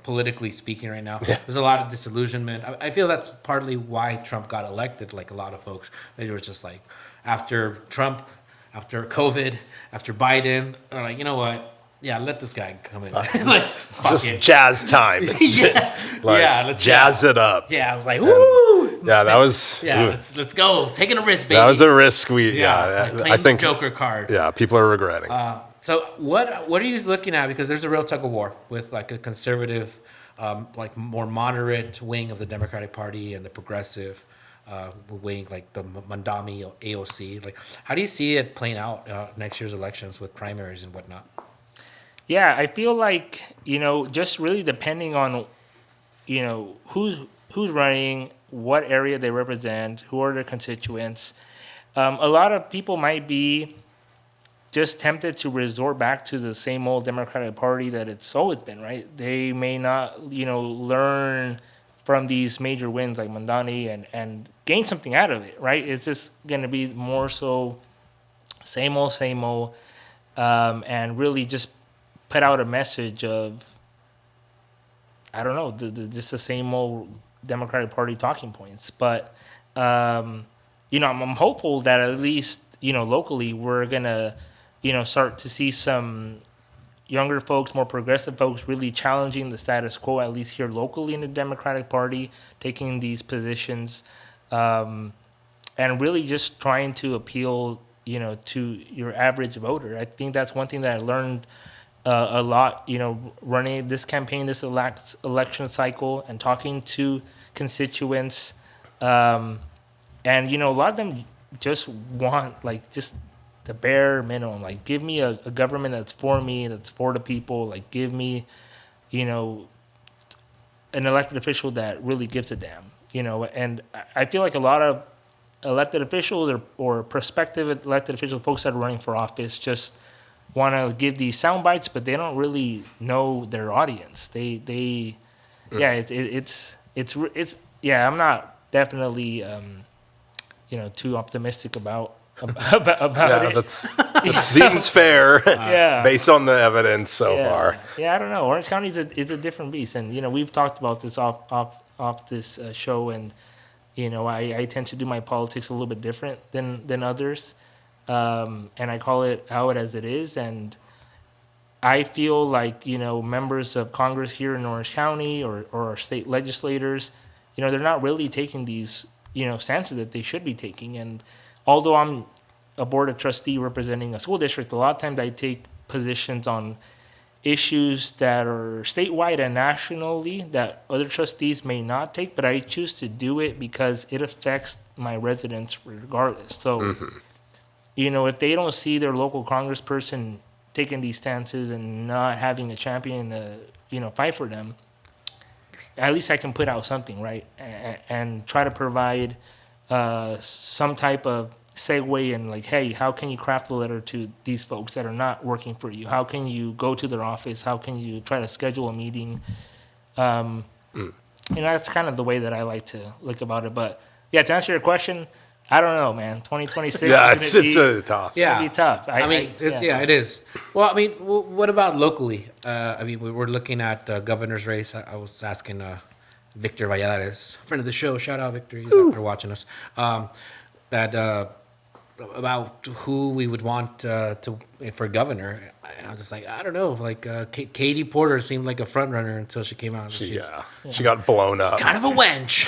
politically speaking right now. There's a lot of disillusionment. I feel that's partly why Trump got elected. Like a lot of folks, they were just like, after Trump, after COVID, after Biden, they're like, you know what? Yeah, let this guy come in. Just jazz time. Let's jazz it up. Yeah, I was like, woo! That was. Let's go. Taking a risk, baby. That was a risk. Playing I think the Joker card. Yeah, people are regretting. So what are you looking at? Because there's a real tug of war with like a conservative, more moderate wing of the Democratic Party and the progressive wing, like the Mandami AOC. Like, how do you see it playing out next year's elections with primaries and whatnot? Yeah, I feel like, just really depending on, who's running, what area they represent, who are their constituents. A lot of people might be just tempted to resort back to the same old Democratic Party that it's always been, right? They may not, learn from these major wins like Mandani and gain something out of it, right? It's just going to be more so same old, and really just put out a message of, I don't know, just the same old Democratic Party talking points. But, I'm hopeful that at least, locally we're going to, start to see some younger folks, more progressive folks really challenging the status quo, at least here locally in the Democratic Party, taking these positions, and really just trying to appeal, to your average voter. I think that's one thing that I learned a lot, running this campaign, this election cycle, and talking to constituents. And, a lot of them just want, just the bare minimum. Give me a government that's for me, that's for the people. Give me, an elected official that really gives a damn, And I feel like a lot of elected officials or prospective elected officials, folks that are running for office, just want to give these sound bites, but they don't really know their audience. I'm not definitely, too optimistic about it. That seems fair. Based on the evidence so far. Yeah, I don't know. Orange County is a different beast, and we've talked about this off this show, and I tend to do my politics a little bit different than others. And I call it out as it is. And I feel like, members of Congress here in Orange County or our state legislators, they're not really taking these, stances that they should be taking. And although I'm a board of trustee representing a school district, a lot of times I take positions on issues that are statewide and nationally that other trustees may not take, but I choose to do it because it affects my residents regardless. So, if they don't see their local congressperson taking these stances and not having a champion to, fight for them, at least I can put out something, right? And try to provide some type of segue and hey, how can you craft a letter to these folks that are not working for you? How can you go to their office? How can you try to schedule a meeting? That's kind of the way that I like to look about it. But yeah, to answer your question, I don't know, man. 2026. Yeah, it's a toss. Yeah, it'll be tough. It is. Well, what about locally? We're looking at the governor's race. I was asking Victor Valladares, friend of the show. Shout out, Victor. He's out there watching us. About who we would want for governor. And I was just I don't know. Katie Porter seemed like a front runner until she came out. She got blown up. Kind of a wench.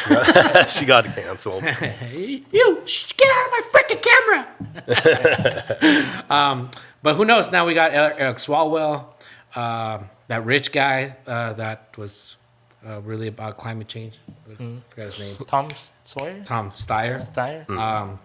She got canceled. You get out of my freaking camera. But who knows? Now we got Eric Swalwell, that rich guy that was really about climate change. I forgot his name. Tom Sawyer. Tom Steyer. Steyer.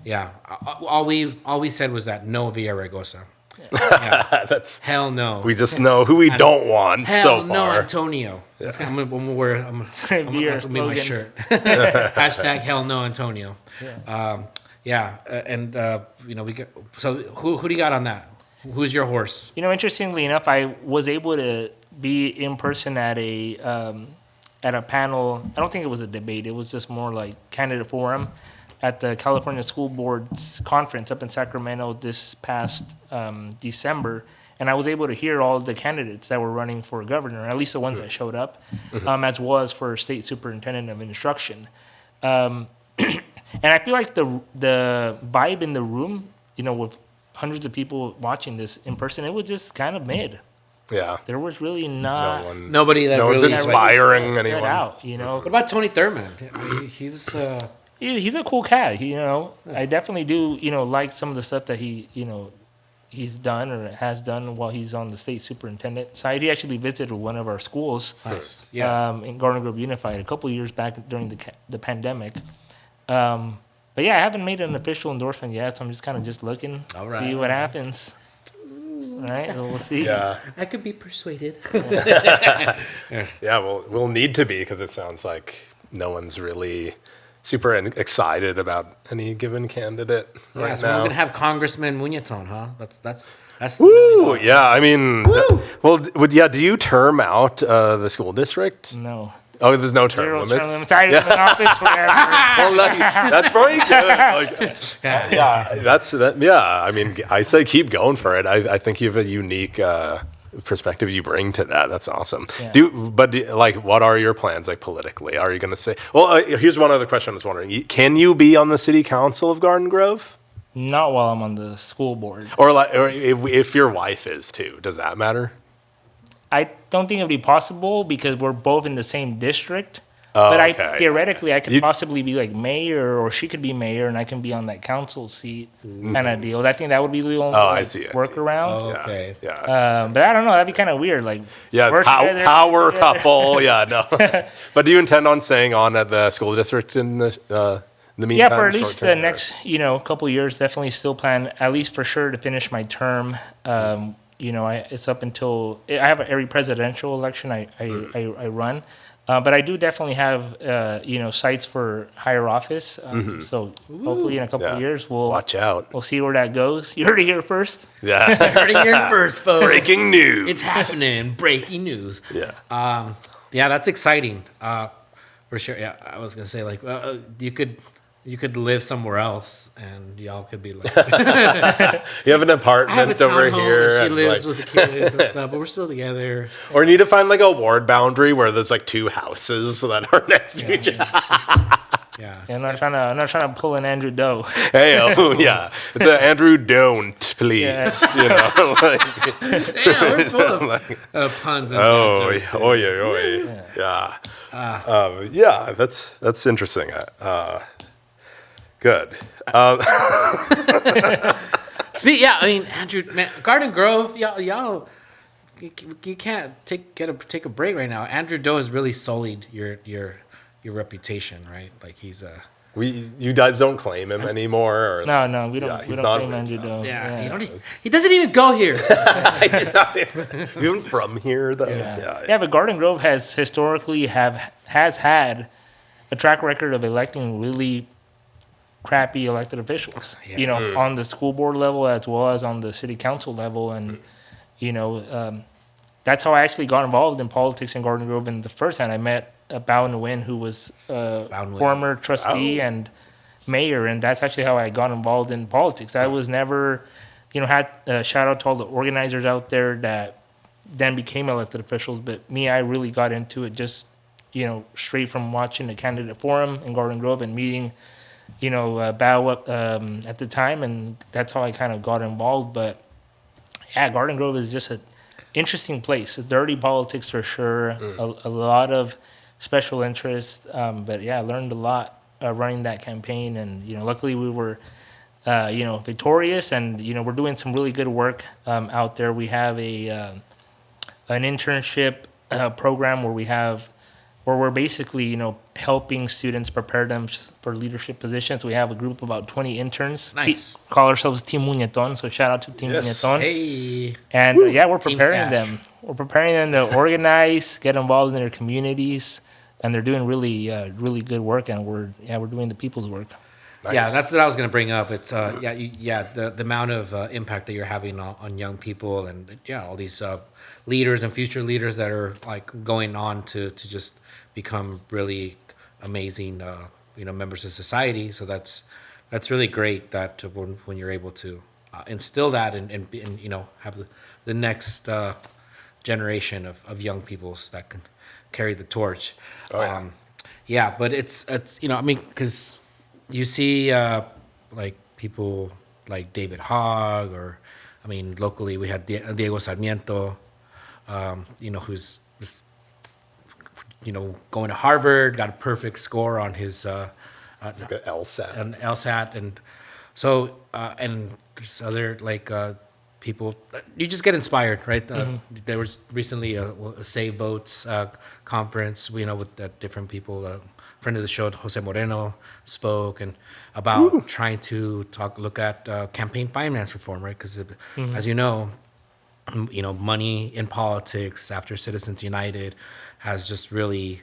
Yeah. All we said was that no Villaraigosa. Yeah. That's hell no. We just know who we don't want so far. No Antonio. That's kind of I'm gonna be my shirt. Hashtag hell no Antonio. Yeah. We got, so who do you got on that? Who's your horse? Interestingly enough, I was able to be in person at a panel. I don't think it was a debate. It was just more like candidate forum at the California School Board's conference up in Sacramento this past December. And I was able to hear all the candidates that were running for governor, at least the ones that showed up, as well as for state superintendent of instruction. And I feel like the vibe in the room, with hundreds of people watching this in person, it was just kind of mid. Yeah. There was really not nobody that no really one's inspiring anyone. Out, What about Tony Thurmond? He was he's a cool cat, I definitely do, like some of the stuff that he's done or has done while he's on the state superintendent side. He actually visited one of our schools, nice. In Garden Grove Unified a couple of years back during the pandemic. But yeah, I haven't made an official endorsement yet, so I'm just kind of just looking, see what happens. All right, so we'll see. Yeah, I could be persuaded. Yeah, we'll need to be because it sounds like no one's really super excited about any given candidate right so now. we're gonna have Congressman Muñeton, huh? That's Woo! Yeah, I mean, do you term out the school district? No. Oh, there's no term Zero limits. term limits. I was in office forever. Well, that's probably good. Like, yeah. I mean, I say keep going for it. I think you have a unique perspective you bring to that. That's awesome. Yeah. Like, what are your plans, like, politically? Are you going to say? Well, here's one other question I was wondering. Can you be on the city council of Garden Grove? Not while I'm on the school board. Or if your wife is too, does that matter? I don't think it'd be possible because we're both in the same district. Oh, But okay. theoretically, I could possibly be like mayor, or she could be mayor, and I can be on that council seat kind of deal. I think that would be the only I see. workaround. Oh, okay. Yeah. But I don't know. That'd be kind of weird. Like, Yeah, we're together, power together. couple. Yeah, no. But do you intend on staying on at the school district in the meantime? Yeah, for at least the short-term, or- next, couple years, definitely still plan, at least for sure, to finish my term. It's up until I have every presidential election I run. But I do definitely have, sites for higher office. So hopefully in a couple of years, Watch out. we'll see where that goes. You heard it here first. Yeah. Heard it here first, folks. Breaking news. It's happening. Breaking news. Yeah. Yeah, that's exciting. For sure. Yeah, I was gonna say like you could live somewhere else and y'all could be like You have an I have a apartment over townhome here. and she and, lives like- with the kids and stuff, but we're still together. or you need to find like a ward boundary where there's like two houses that are next to each other. Yeah. And I'm not trying to pull an Andrew Doe. Hey, yeah. The Andrew, don't, please. Yeah. You know, like, Yeah, we're full of puns and oh, jokes. yeah. Yeah, that's interesting. Good. Yeah, I mean, Andrew, man, Garden Grove, y'all, you can't take a break right now. Andrew Doe has really sullied your reputation, right? Like he's a You guys don't claim him anymore? Or, No, we don't. Yeah, we he's don't not claim a- Andrew Doe. he doesn't even go here. He's not even from here, though. Yeah, but Garden Grove has historically has had a track record of electing really crappy elected officials. On the school board level as well as on the city council level, and that's how I actually got involved in politics in Garden Grove. And the first time I met Bao Nguyen, who was former trustee and mayor, and that's actually how I got involved in politics. I was never, had shout out to all the organizers out there that then became elected officials, but me, I really got into it just, straight from watching the candidate forum in Garden Grove and meeting, Bao at the time, and that's how I kind of got involved. But yeah, Garden Grove is just an interesting place. It's dirty politics for sure, a lot of special interest. But yeah, I learned a lot running that campaign, and luckily we were, victorious, and we're doing some really good work out there. We have an internship program where we're basically helping students prepare them for leadership positions. We have a group of about 20 interns. Nice. Call ourselves Team Muñeton, so shout out to Team Yes. Muñeton. Hey. And we're Team preparing Cash. them. We're preparing them to organize, get involved in their communities, and they're doing really, really good work. And we're doing the people's work. Nice. Yeah, that's what I was going to bring up. It's the amount of impact that you're having on young people, and all these leaders and future leaders that are like going on to just become really amazing members of society. So that's really great that when you're able to instill that and have the next generation of young peoples that can carry the torch. But it's because you see like people like David Hogg, or locally we had Diego Sarmiento, who's just, going to Harvard, got a perfect score on his It's like an LSAT. an LSAT, and so and there's other people. You just get inspired, right? There was recently a Save Votes conference, with different people. A friend of the show, Jose Moreno, spoke and about trying to look at campaign finance reform, right? Because as you know, money in politics after Citizens United has just really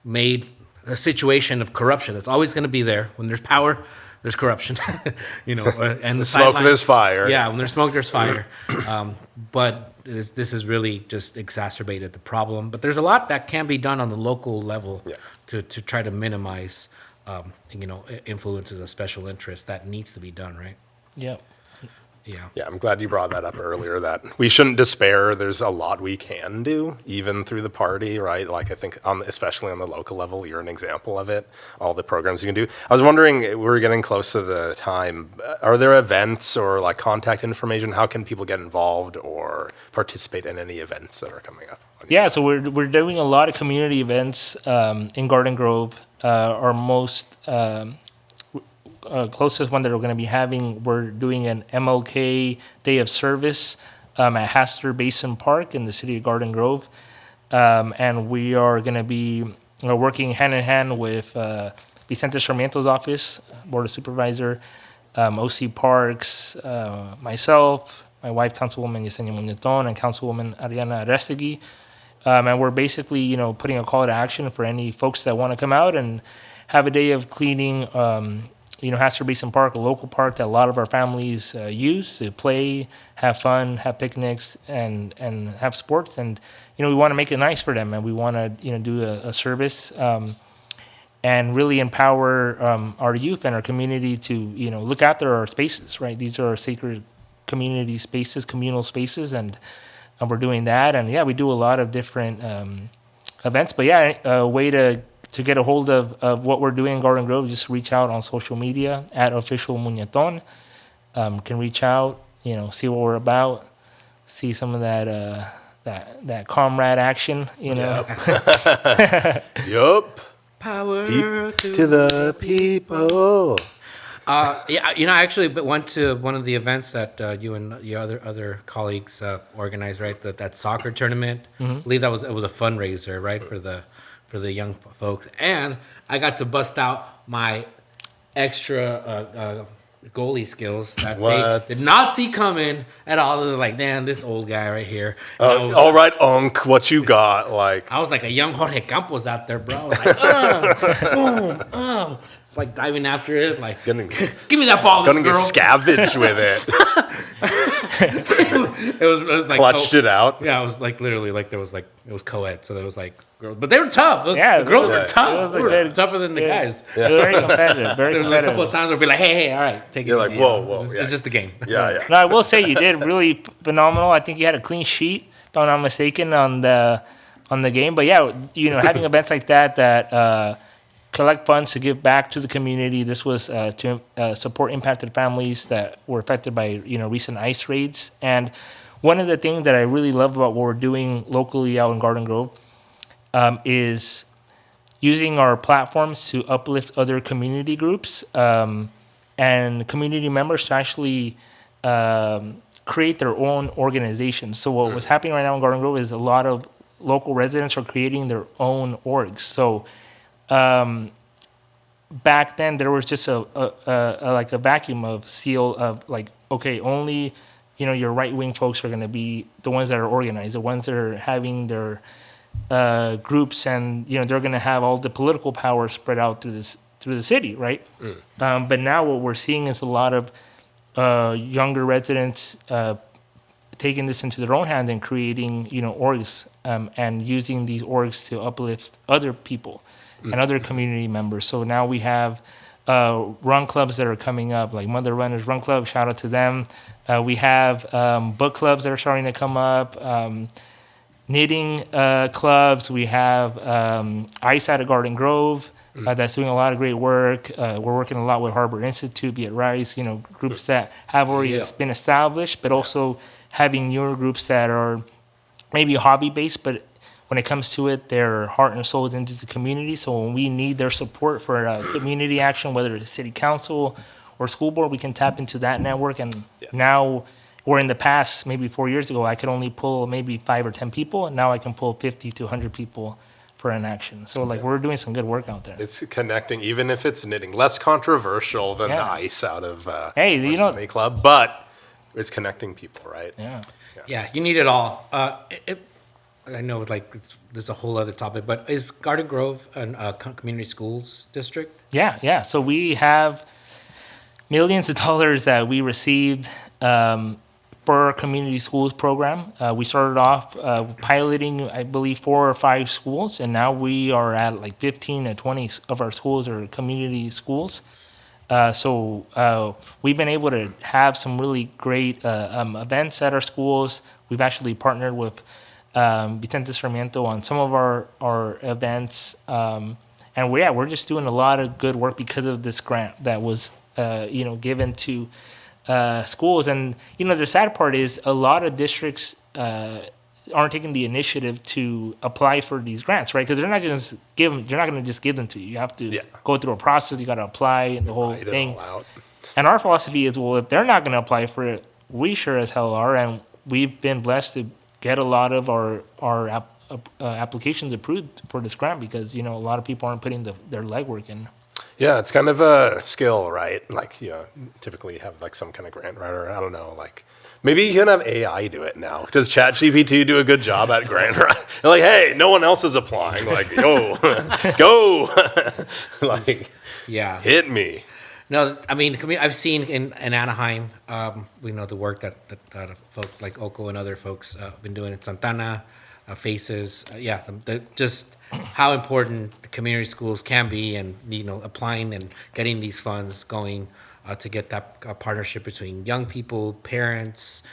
made a situation of corruption that's always going to be there. When there's power, there's corruption, and the Smoke, sideline- there's fire. Yeah, when there's smoke, there's fire. But this has really just exacerbated the problem. But there's a lot that can be done on the local level to try to minimize, influences of special interest. That needs to be done, right? Yeah. Yeah. Yeah, I'm glad you brought that up earlier, that we shouldn't despair. There's a lot we can do, even through the party, right? Like, I think, especially on the local level, you're an example of it, all the programs you can do. I was wondering, we're getting close to the time. Are there events or, like, contact information? How can people get involved or participate in any events that are coming up? Yeah, so we're doing a lot of community events in Garden Grove. Our most closest one that we're going to be having, we're doing an MLK Day of Service at Hastur Basin Park in the city of Garden Grove. And we are going to be working hand in hand with Vicente Sarmiento's office, Board of Supervisor, OC Parks, myself, my wife, Councilwoman Yesenia Muñeton, and Councilwoman Ariana Arestegui. And we're basically, putting a call to action for any folks that want to come out and have a day of cleaning, Hastur Basin Park, a local park that a lot of our families use to play, have fun, have picnics, and have sports. And, we want to make it nice for them, and we want to, do a service and really empower our youth and our community to, look after our spaces, right? These are our sacred community spaces, communal spaces, and we're doing that. And, we do a lot of different events. But, a way to get a hold of what we're doing in Garden Grove, just reach out on social media at official Muñeton. Can reach out, see what we're about, see some of that comrade action, Yup. Power To the people. I actually went to one of the events that you and your other colleagues organized, right? That soccer tournament. I believe it was a fundraiser, right, for the young folks. And I got to bust out my extra goalie skills that they did not see coming at all. They're like, damn, this old guy right here. All right, Unc, what you got? Like, I was like a young Jorge Campos out there, bro. I was like, boom, It's like diving after it, like, give me that ball, gonna girl. get scavenged with it. It was like Clutched it out. Yeah, it was like literally like it was co-ed, so there was like girls, but they were tough. The Yeah, girls yeah. were tough. It was They a were good- tougher than the guys. Very competitive. Very There was a couple competitive. of times where we'd be like, hey, all right, take it. You're like, easy. whoa. It's just a game. Yeah. No, I will say you did really phenomenal. I think you had a clean sheet, if I'm not mistaken, on the game. But having events like that collect funds to give back to the community. This was to support impacted families that were affected by recent ice raids. And one of the things that I really love about what we're doing locally out in Garden Grove is using our platforms to uplift other community groups and community members to actually create their own organizations. So what was happening right now in Garden Grove is a lot of local residents are creating their own orgs. So back then there was just a vacuum of seal of like, okay, only your right wing folks are going to be the ones that are organized, the ones that are having their groups, and they're going to have all the political power spread out through the city, right? But now what we're seeing is a lot of younger residents taking this into their own hands and creating orgs and using these orgs to uplift other people and other community members. So now we have run clubs that are coming up, like Mother Runners Run Club, shout out to them. We have book clubs that are starting to come up, knitting clubs. We have Ice at a Garden Grove that's doing a lot of great work. We're working a lot with Harbor Institute, Be It Rice, groups that have already been established, but also having newer groups that are maybe hobby-based, but when it comes to it, their heart and soul is into the community. So when we need their support for community action, whether it's city council or school board, we can tap into that network. And now, or in the past, maybe 4 years ago, I could only pull maybe 5 or 10 people, and now I can pull 50 to 100 people for an action. So we're doing some good work out there. It's connecting, even if it's knitting, less controversial than the ice out of Money Club, but it's connecting people, right? Yeah, you need it all. I know, there's a whole other topic, but is Garden Grove a community schools district? Yeah. So we have millions of dollars that we received for our community schools program. We started off piloting, I believe, 4 or 5 schools, and now we are at like 15 to 20 of our schools are community schools. So we've been able to have some really great events at our schools. We've actually partnered with Vicente Sarmiento on some of our events. And we're just doing a lot of good work because of this grant that was given to schools. And the sad part is a lot of districts aren't taking the initiative to apply for these grants, right? Because they're not going to just give them to you. You have to go through a process. You got to apply and the whole thing. And our philosophy is, well, if they're not going to apply for it, we sure as hell are. And we've been blessed to get a lot of our applications approved for this grant because a lot of people aren't putting their legwork in. Yeah, it's kind of a skill, right? Like, typically you have like some kind of grant writer. I don't know, like maybe you can have AI do it now. Does ChatGPT do a good job at grant writing? Like, hey, no one else is applying. Like, yo, go, like, hit me. No, I mean, I've seen in Anaheim, we know the work that folk like Oko and other folks have been doing in Santana, Faces. Just how important community schools can be, and applying and getting these funds going to get that partnership between young people, parents,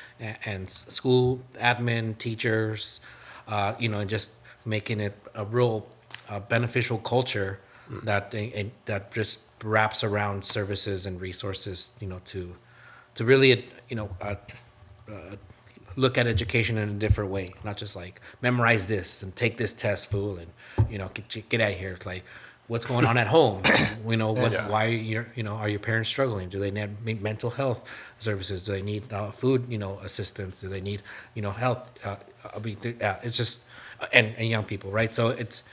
and school admin, teachers, and just making it a real beneficial culture that just wraps around services and resources, to really, look at education in a different way, not just like memorize this and take this test, fool, and get out of here. It's like, what's going on at home? Why are your parents struggling? Do they need mental health services? Do they need food, assistance? Do they need, health? It's just and young people, right? So it's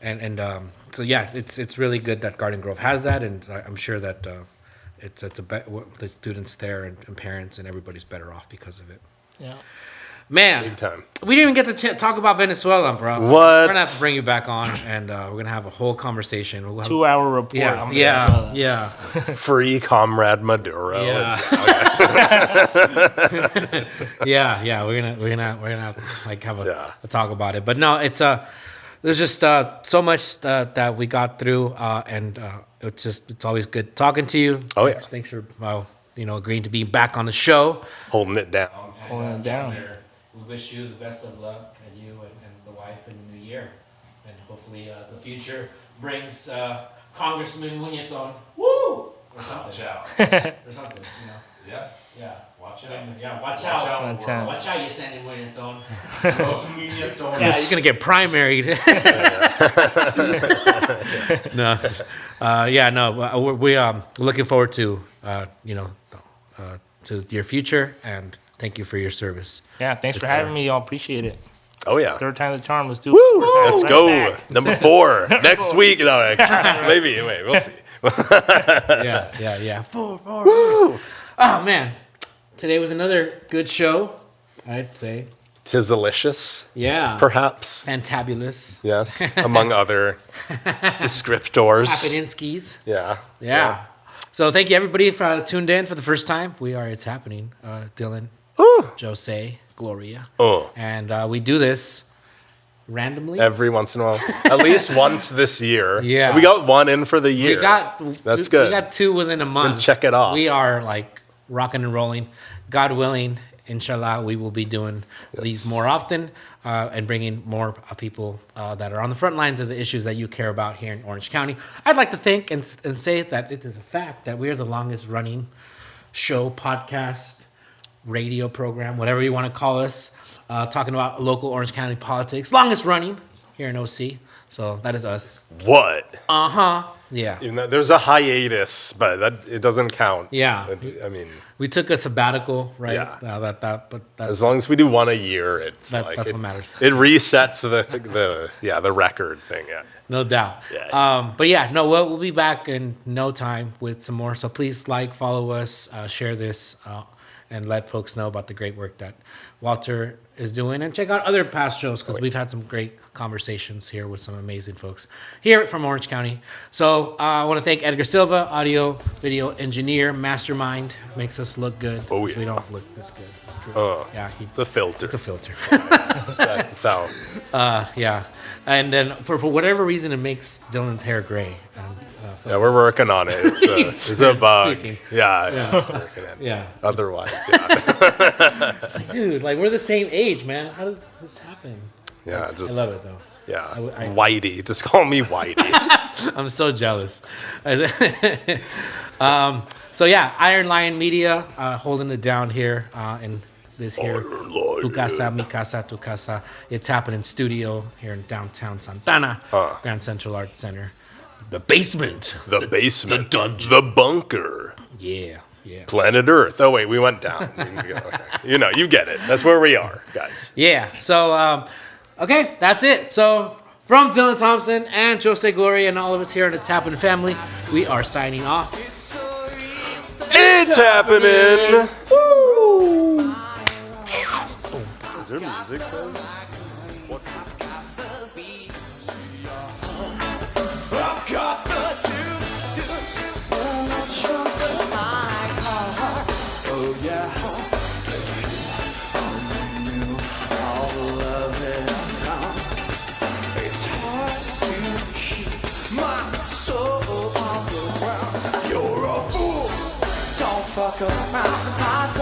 it's really good that Garden Grove has that, and I'm sure that the students there and parents and everybody's better off because of it. Yeah. Man, Big time. We didn't even get to talk about Venezuela, bro. What? We're gonna have to bring you back on, and we're gonna have a whole conversation. We'll have, 2-hour report. Yeah. Free Comrade Maduro. Yeah. Yeah. We're gonna have to like have a talk about it. But no, it's there's just so much that we got through, and it's always good talking to you. Oh yeah. Thanks for agreeing to be back on the show. Holding it down. Holding it down. We wish you the best of luck, and you and the wife in the new year, and hopefully the future brings Congressman Muñeton. Woo! Or something. Watch out. Or something. Yeah. Yeah. Watch out. Yeah. Watch out. Watch out. Watch out, you Sandy Muñeton. Muñeton. Yeah, he's gonna get primaried. No. We're looking forward to to your future, and thank you for your service. Yeah, thanks for having me. Y'all appreciate it. Oh yeah. Third time the charm. Let's do Woo! it. Let's go. Number 4 next week. Maybe. Wait, we'll see. Yeah. 4. Woo! Oh man, today was another good show, I'd say. Tis delicious. Yeah. Perhaps. Fantabulous. Yes. Among other descriptors. Happeninskis. Yeah. So thank you everybody for tuned in for the first time. We are It's Happening. Dylan, Jose, Gloria. And we do this randomly. Every once in a while. At least once this year. Yeah. We got one in for the year. That's good. We got 2 within a month. Then check it off. We are like rocking and rolling. God willing, inshallah, we will be doing these more often and bringing more people that are on the front lines of the issues that you care about here in Orange County. I'd like to think and say that it is a fact that we are the longest running show, podcast, radio program, whatever you want to call us, talking about local Orange County politics. Longest running here in OC. So that is us. What? Yeah. Even though there's a hiatus, but it doesn't count. Yeah. I mean, we took a sabbatical, right? Yeah. But that's as long as we do one a year, that's what matters. It resets the record thing. Yeah. No doubt. Yeah. But yeah, no, we'll be back in no time with some more. So please follow us, share this, and let folks know about the great work that Walter is doing, and check out other past shows because we've had some great conversations here with some amazing folks here from Orange County. So I want to thank Edgar Silva, audio video engineer, mastermind, makes us look good. Oh, yeah. We don't look this good. Yeah, It's a filter. it's a filter. That's how. Yeah, and then for whatever reason, it makes Dylan's hair gray. So Yeah, we're working on it. It's a bug. tweaking. Yeah. Working it. Yeah. Otherwise, yeah. Dude, like we're the same age, man. How did this happen? Yeah, I just love it though. yeah. I- Whitey, just call me Whitey. I'm so jealous. So yeah, Iron Lion Media holding it down here in this here Iron Lion. Tu Casa, Mi Casa, Tu Casa. It's happening studio here in downtown Santana, Grand Central Arts Center. The basement. The basement, the dungeon. the bunker, Yeah, yeah. planet Earth. Oh wait, we went down. You know, you get it. That's where we are, guys. Yeah. So, okay, that's it. So, from Dylan Thompson and Jose Gloria and all of us here at It's Happening family, we are signing off. It's happening. Woo! Is there music? What? I've got the juice, and that sugar like heart. Oh yeah, all the love that I've got. It's hard to keep my soul on the ground. You're a fool, don't fuck around. My heart's